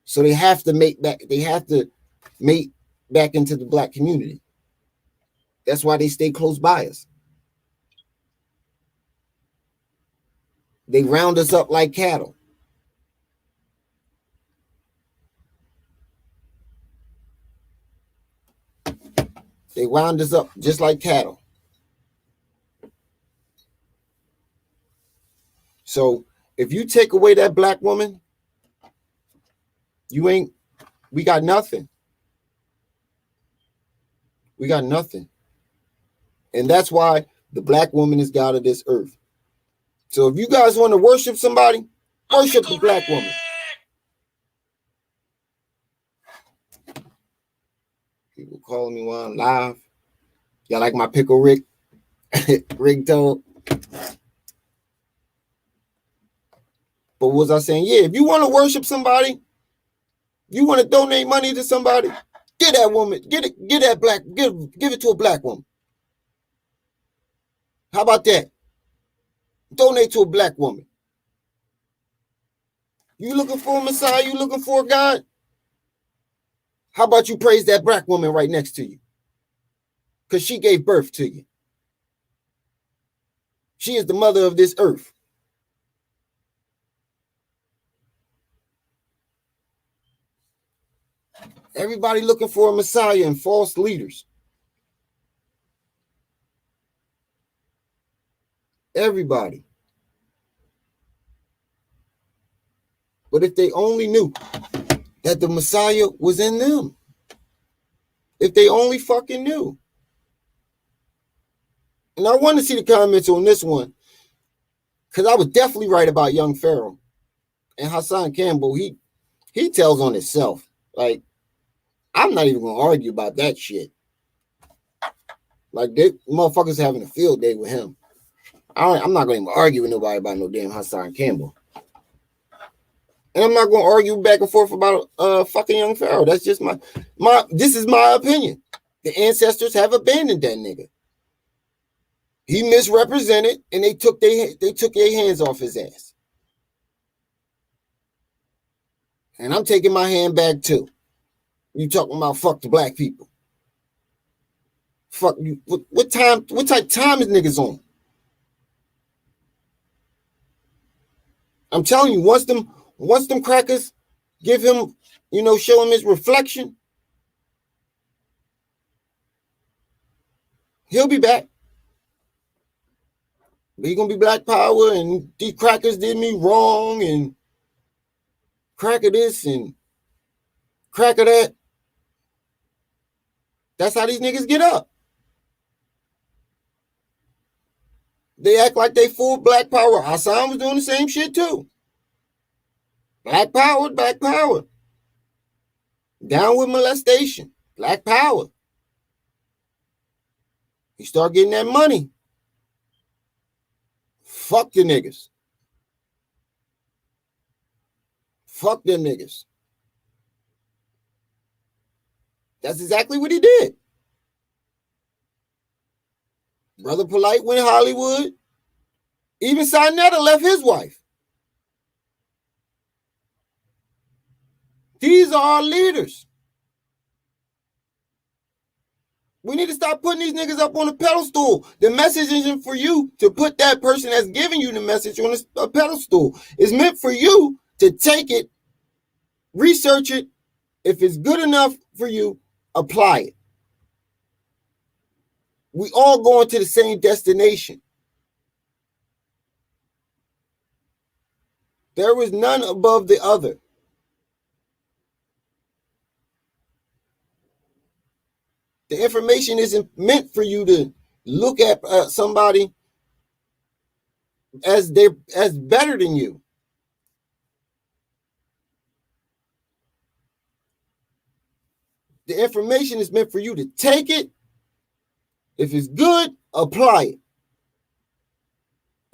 So they have to mate back into the black community. That's why they stay close by us. They round us up like cattle. They wound us up just like cattle. So if you take away that black woman, we got nothing. We got nothing. And that's why the black woman is God of this earth. So if you guys want to worship somebody, worship the black woman. People calling me while I'm live. Y'all like my pickle Rick ringtone? But what was I saying? Yeah, if you want to worship somebody, you want to donate money to somebody, get that woman, give it to a black woman. How about that? Donate to a black woman. You looking for a Messiah? You looking for a God? How about you praise that black woman right next to you? Because she gave birth to you. She is the mother of this earth. Everybody looking for a Messiah and false leaders. Everybody. But if they only knew that the Messiah was in them. If they only fucking knew. And I want to see the comments on this one. Because I was definitely right about young Pharaoh. And Hassan Campbell, he tells on himself. Like, I'm not even going to argue about that shit. Like, they motherfuckers having a field day with him. I'm not going to even argue with nobody about no damn Hassan Campbell. And I'm not going to argue back and forth about fucking young Pharaoh. That's just this is my opinion. The ancestors have abandoned that nigga. He misrepresented, and they took their hands off his ass. And I'm taking my hand back too. You talking about fuck the black people? Fuck you. What type of time is niggas on? I'm telling you, once them crackers give him, show him his reflection, he'll be back. He gonna be black power, and these crackers did me wrong, and cracker this and cracker that. That's how these niggas get up. They act like they full black power. Hassan was doing the same shit too. Black power, black power. Down with molestation. Black power. You start getting that money. Fuck the niggas. Fuck them niggas. That's exactly what he did. Brother Polite went Hollywood. Even Sinetta left his wife. These are our leaders. We need to stop putting these niggas up on a pedestal. The message isn't for you to put that person that's giving you the message on a pedestal. It's meant for you to take it, research it. If it's good enough for you, apply it. We all going to the same destination. There is none above the other. The information isn't meant for you to look at somebody as better than you. The information is meant for you to take it. If it's good, apply it.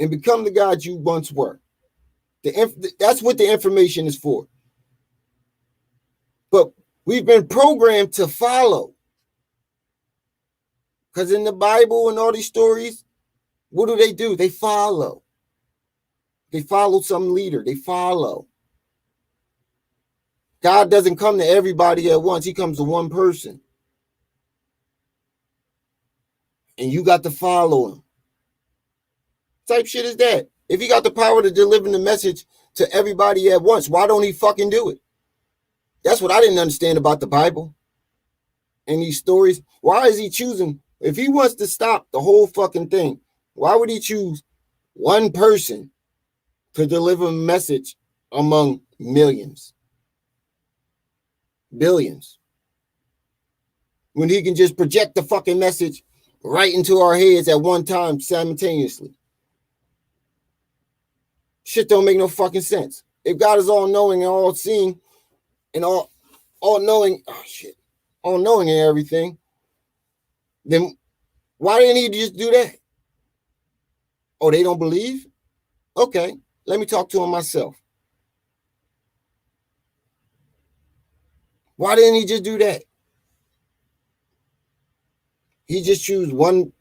And become the God you once were. That's what the information is for. But we've been programmed to follow. Because in the Bible and all these stories, what do? They follow. They follow some leader. They follow. God doesn't come to everybody at once. He comes to one person. And you got to follow him. What type shit is that? If he got the power to deliver the message to everybody at once, why don't he fucking do it? That's what I didn't understand about the Bible and these stories. Why is he choosing? If he wants to stop the whole fucking thing, why would he choose one person to deliver a message among millions, billions, when he can just project the fucking message right into our heads at one time simultaneously? Shit don't make no fucking sense. If God is all knowing and all seeing and all knowing, all knowing and everything, then why didn't he just do that? Oh, they don't believe? Okay, let me talk to him myself. Why didn't he just do that? He just choose one.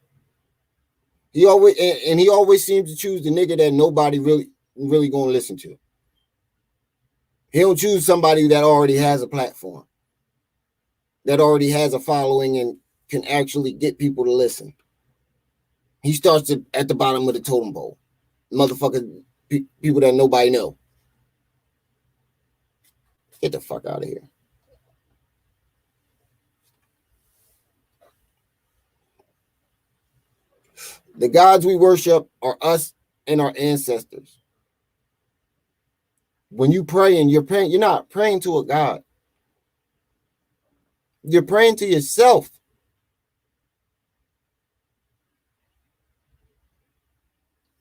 He always seems to choose the nigga that nobody really gonna listen to. He don't choose somebody that already has a platform, that already has a following and can actually get people to listen. He starts at the bottom of the totem pole. Motherfuckers, people that nobody know. Get the fuck out of here. The gods we worship are us and our ancestors. When you praying, you're not praying to a God. You're praying to yourself.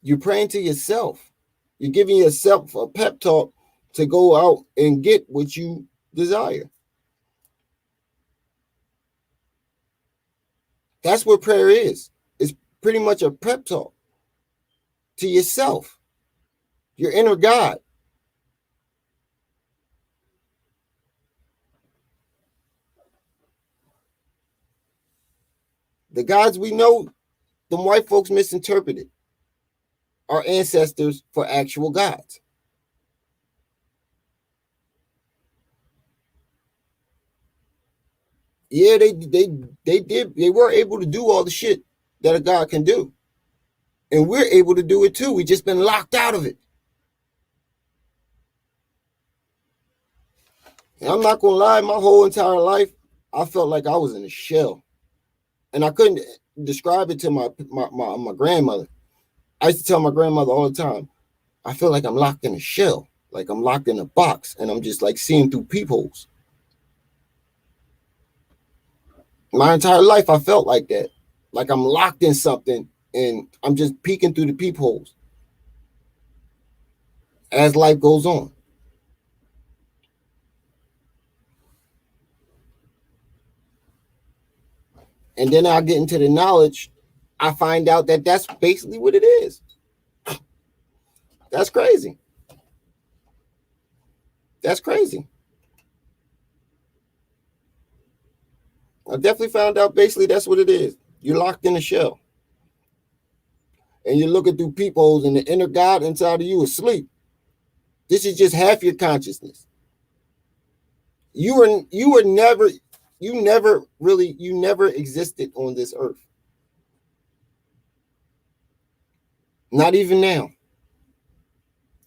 You're praying to yourself. You're giving yourself a pep talk to go out and get what you desire. That's what prayer is. It's pretty much a pep talk to yourself, your inner God. The gods we know, the white folks misinterpreted our ancestors for actual gods. Yeah, they did. They were able to do all the shit that a god can do. And we're able to do it too. We just been locked out of it. And I'm not gonna lie, my whole entire life, I felt like I was in a shell. And I couldn't describe it to my grandmother. I used to tell my grandmother all the time, I feel like I'm locked in a shell, like I'm locked in a box, and I'm just like seeing through peepholes. My entire life, I felt like that, like I'm locked in something, and I'm just peeking through the peepholes as life goes on. And then I get into the knowledge, I find out that that's basically what it is. That's crazy. That's crazy. I definitely found out basically that's what it is. You're locked in a shell. And you're looking through peepholes, and the inner God inside of you is asleep. This is just half your consciousness. You were never, You never existed on this earth. Not even now.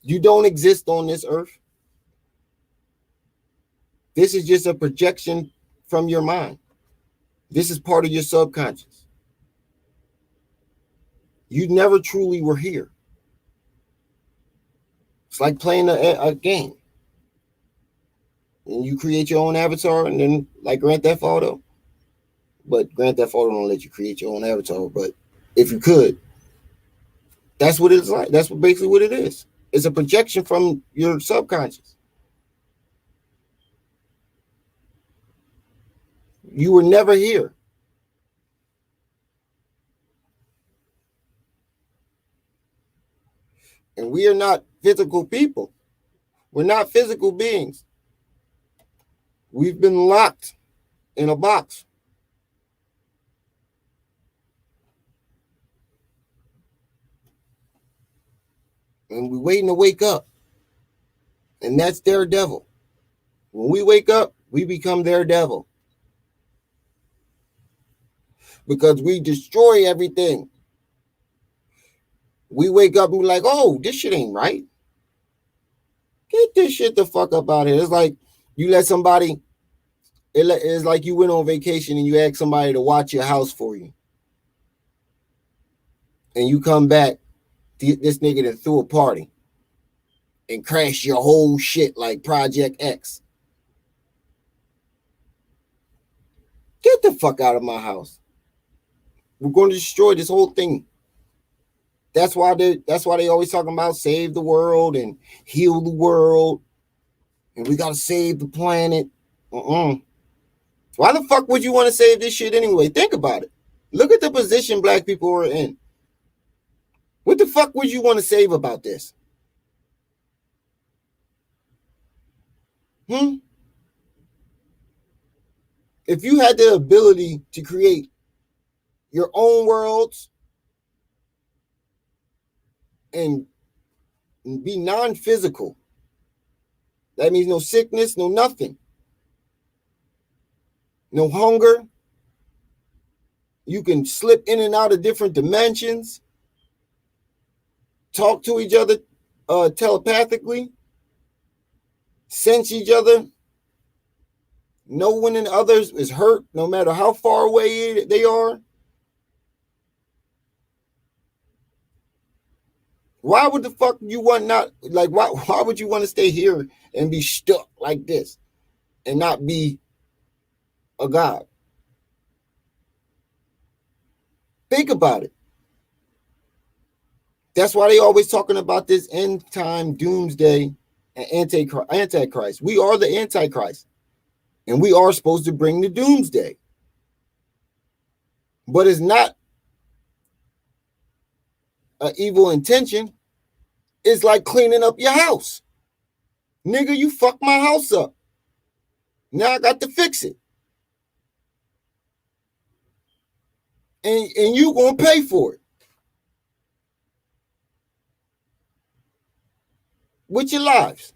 You don't exist on this earth. This is just a projection from your mind. This is part of your subconscious. You never truly were here. It's like playing a game. And you create your own avatar, and then like Grand Theft Auto. But Grand Theft Auto don't let you create your own avatar. But if you could, that's what it's like. That's basically what it is. It's a projection from your subconscious. You were never here. And we are not physical people. We're not physical beings. We've been locked in a box. And we're waiting to wake up. And that's their devil. When we wake up, we become their devil. Because we destroy everything. We wake up and we're like, oh, this shit ain't right. Get this shit the fuck up out of here. It's like you let somebody, it's like you went on vacation and you ask somebody to watch your house for you. And you come back, this nigga that threw a party and crashed your whole shit like Project X. Get the fuck out of my house. We're going to destroy this whole thing. That's why they always talking about save the world and heal the world. And we got to save the planet. Why the fuck would you want to save this shit anyway? Think about it. Look at the position black people are in. What the fuck would you want to save about this? If you had the ability to create your own worlds and be non-physical, that means no sickness, no nothing. No hunger. You can slip in and out of different dimensions. Talk to each other telepathically. Sense each other. Know when others is hurt, no matter how far away they are. Why would the fuck you want not, like, why would you want to stay here and be stuck like this and not be a god? Think about it. That's why they always talking about this end time doomsday and antichrist. We are the antichrist, and we are supposed to bring the doomsday. But it's not an evil intention. It's like cleaning up your house. Nigga, you fucked my house up. Now I got to fix it. And you gonna pay for it. With your lives.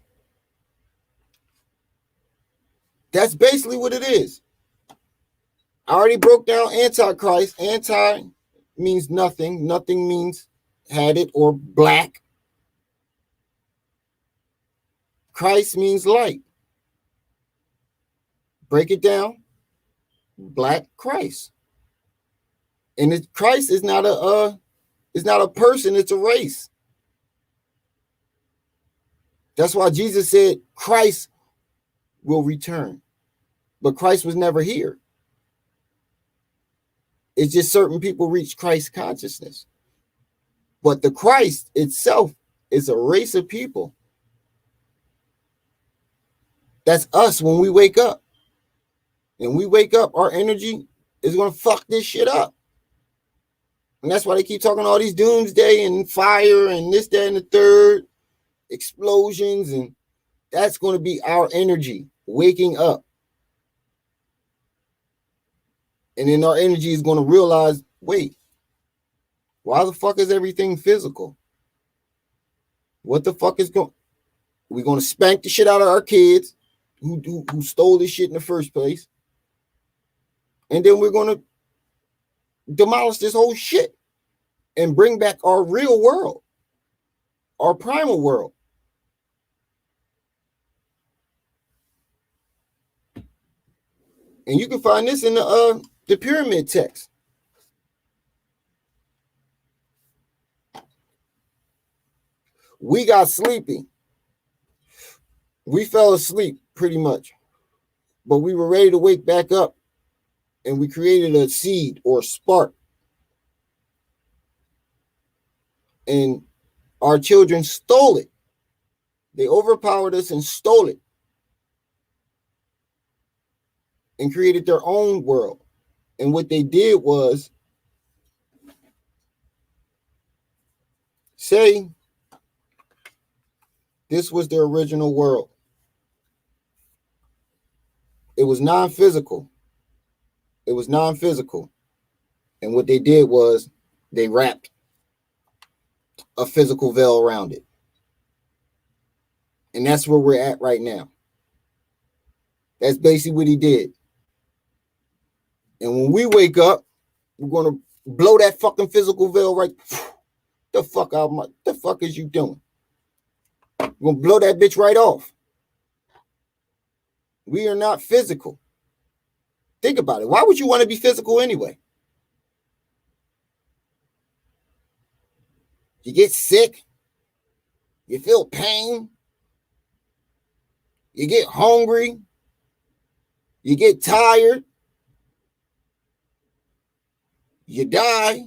That's basically what it is. I already broke down antichrist. Anti means nothing. Nothing means had it or black. Christ means light. Break it down. Black Christ. And Christ is not a person, it's a race. That's why Jesus said Christ will return. But Christ was never here. It's just certain people reach Christ consciousness. But the Christ itself is a race of people. That's us when we wake up. And we wake up, our energy is going to fuck this shit up. And that's why they keep talking all these doomsday and fire and this, that, and the third, explosions. And that's going to be our energy waking up. And then our energy is going to realize, wait, why the fuck is everything physical? What the fuck is going? We're going to spank the shit out of our kids who stole this shit in the first place. And then we're going to demolish this whole shit and bring back our real world, our primal world. And you can find this in the pyramid text. We got sleepy. We fell asleep pretty much, but we were ready to wake back up, and we created a seed or spark. And our children stole it. They overpowered us and stole it and created their own world. And what they did was say this was their original world. It was non-physical. It was non-physical. And what they did was they wrapped a physical veil around it. And that's where we're at right now. That's basically what he did. And when we wake up, we're going to blow that fucking physical veil right the fuck out. The fuck is you doing? We're going to blow that bitch right off. We are not physical. Think about it. Why would you want to be physical anyway? You get sick. You feel pain. You get hungry. You get tired. You die.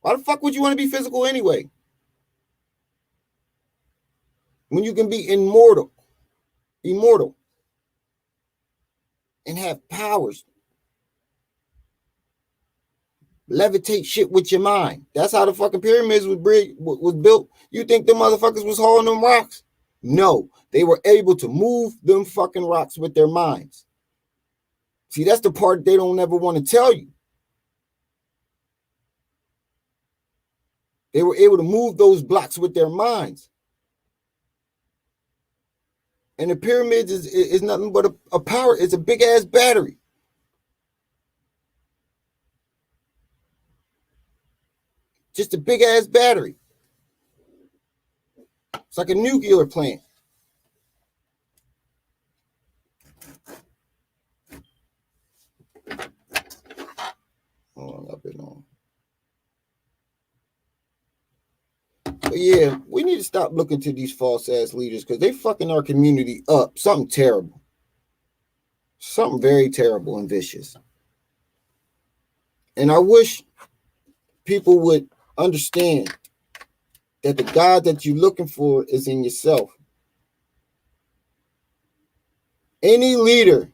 Why the fuck would you want to be physical anyway? When you can be immortal, and have powers. Levitate shit with your mind. That's how the fucking pyramids was built. You think the motherfuckers was hauling them rocks? No, they were able to move them fucking rocks with their minds. See, that's the part they don't ever want to tell you. They were able to move those blocks with their minds. And the pyramids is nothing but a power. It's a big ass battery. Just a big ass battery. It's like a nuclear plant. Hold on, I've been on. But yeah, we need to stop looking to these false ass leaders because they fucking our community up. Something terrible. Something very terrible and vicious. And I wish people would understand that the God that you're looking for is in yourself. Any leader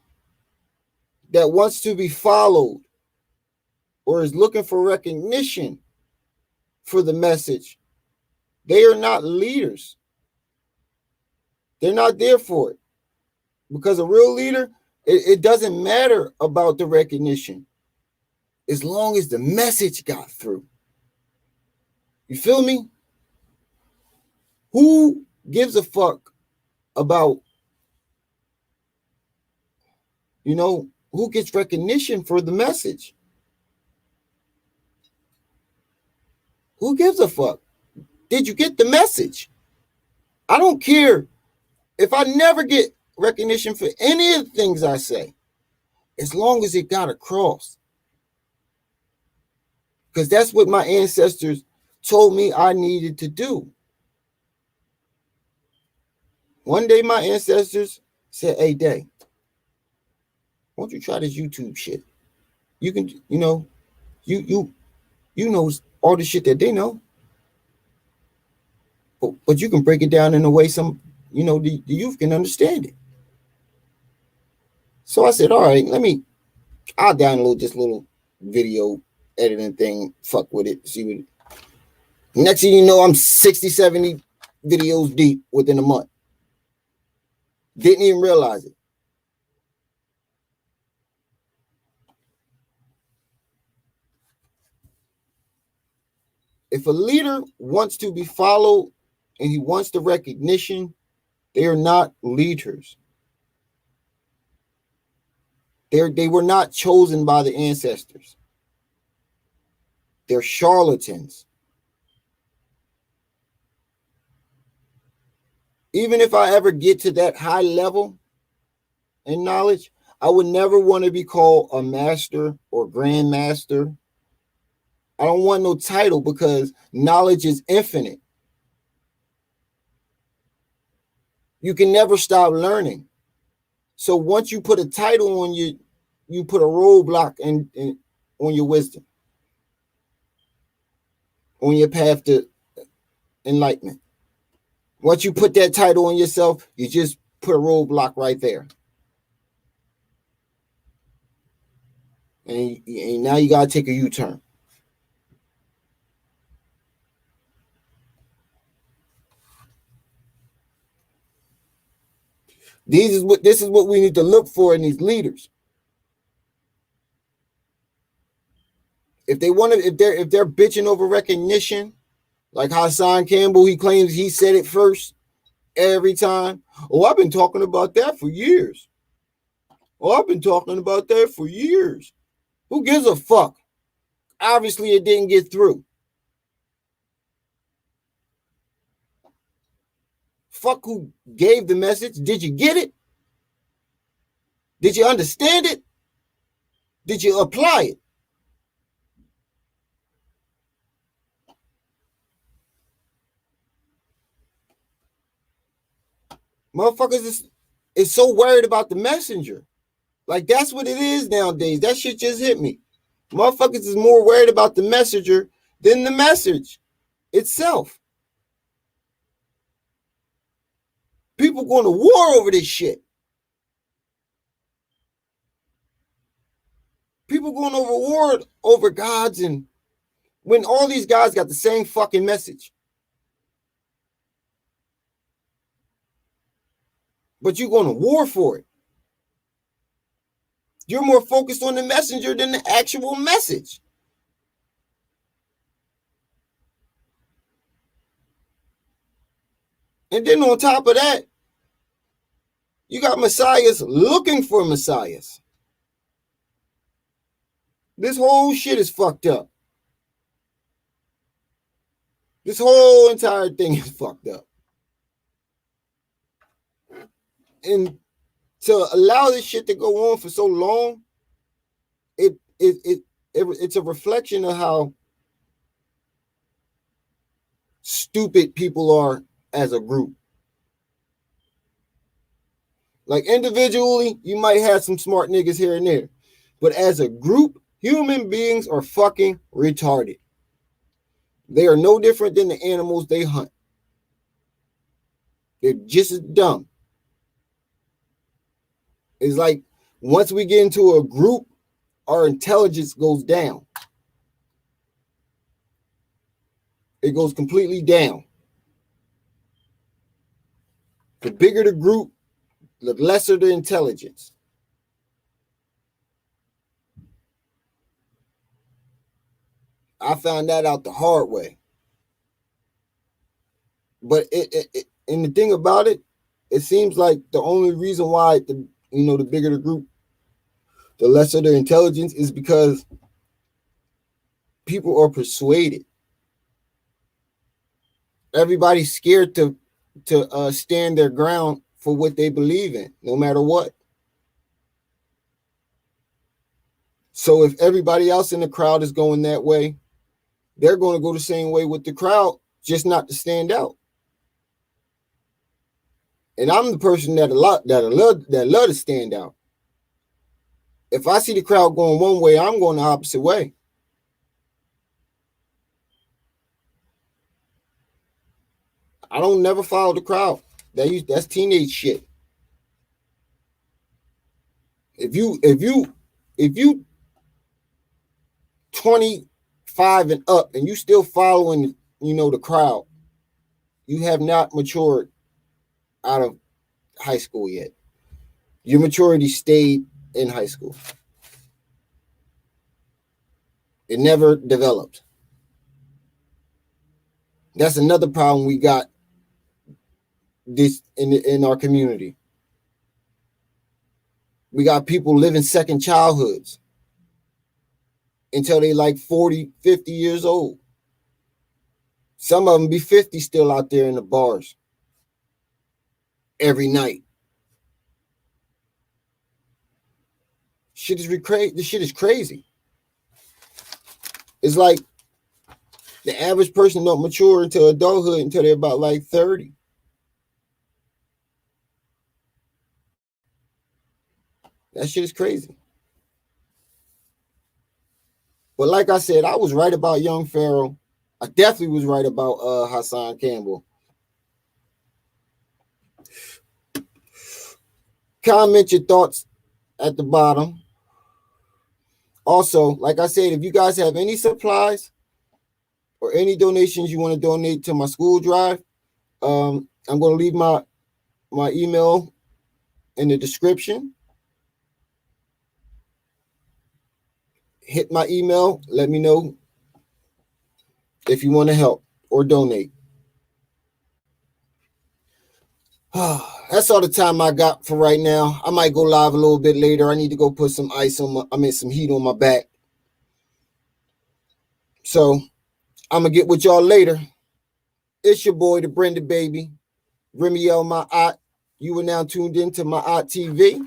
that wants to be followed or is looking for recognition for the message, they are not leaders. They're not there for it. Because a real leader, it doesn't matter about the recognition as long as the message got through. You feel me? Who gives a fuck about, who gets recognition for the message? Who gives a fuck? Did you get the message? I don't care if I never get recognition for any of the things I say, as long as it got across. Because that's what my ancestors told me I needed to do. One day my ancestors said, "Hey, Day, why don't you try this YouTube shit? You can, you know all the shit that they know. But you can break it down in a way the youth can understand it." So I said, all right, I'll download this little video editing thing, fuck with it, see what it. Next thing you know, I'm 60, 70 videos deep within a month. Didn't even realize it. If a leader wants to be followed and he wants the recognition, they are not leaders. They were not chosen by the ancestors. They're charlatans. Even if I ever get to that high level in knowledge, I would never want to be called a master or grandmaster. I don't want no title because knowledge is infinite. You can never stop learning. So once you put a title on you put a roadblock on your wisdom, on your path to enlightenment. Once you put that title on yourself, you just put a roadblock right there. And now you got to take a U-turn. This is what we need to look for in these leaders. If they want to, if they're bitching over recognition, like Hassan Campbell, he claims he said it first every time. Oh, I've been talking about that for years. Oh, I've been talking about that for years. Who gives a fuck? Obviously, it didn't get through. Fuck who gave the message. Did you get it? Did you understand it? Did you apply it? Motherfuckers is so worried about the messenger. Like, that's what it is nowadays. That shit just hit me. Motherfuckers is more worried about the messenger than the message itself. People going to war over this shit. People going over war over gods, and when all these guys got the same fucking message. But you're going to war for it. You're more focused on the messenger than the actual message. And then on top of that, you got messiahs looking for messiahs. This whole shit is fucked up. This whole entire thing is fucked up. And to allow this shit to go on for so long, it's a reflection of how stupid people are as a group. Like, individually, you might have some smart niggas here and there, but as a group, human beings are fucking retarded. They are no different than the animals they hunt. They're just as dumb. It's like once we get into a group, our intelligence goes down. It goes completely down. The bigger the group, the lesser the intelligence. I found that out the hard way. But and the thing about it, it seems like the only reason why the bigger the group, the lesser the intelligence, is because people are persuaded. Everybody's scared to stand their ground for what they believe in, no matter what. So if everybody else in the crowd is going that way, they're going to go the same way with the crowd, just not to stand out. And I'm the person that love to stand out. If I see the crowd going one way, I'm going the opposite way. I don't never follow the crowd. That's teenage shit. If you 25 and up and you still following, the crowd, you have not matured out of high school yet. Your maturity stayed in high school. It never developed. That's another problem we got this in our community. We got people living second childhoods until they like 40, 50 years old. Some of them be 50 still out there in the bars every night. This shit is crazy. It's like the average person don't mature until adulthood until they're about like 30. That shit is crazy. But like I said, I was right about young Pharaoh. I definitely was right about Hassan Campbell. Comment your thoughts at the bottom. Also, like I said, if you guys have any supplies or any donations you want to donate to my school drive, I'm going to leave my email in the description. Hit my email. Let me know if you want to help or donate. That's all the time I got for right now. I might go live a little bit later. I need to go put some some heat on my back. So I'm going to get with y'all later. It's your boy, the Brenda Baby. Remiel, my aunt. You are now tuned into my aunt TV.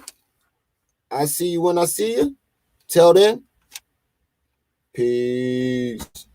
I see you when I see you. Till then, peace.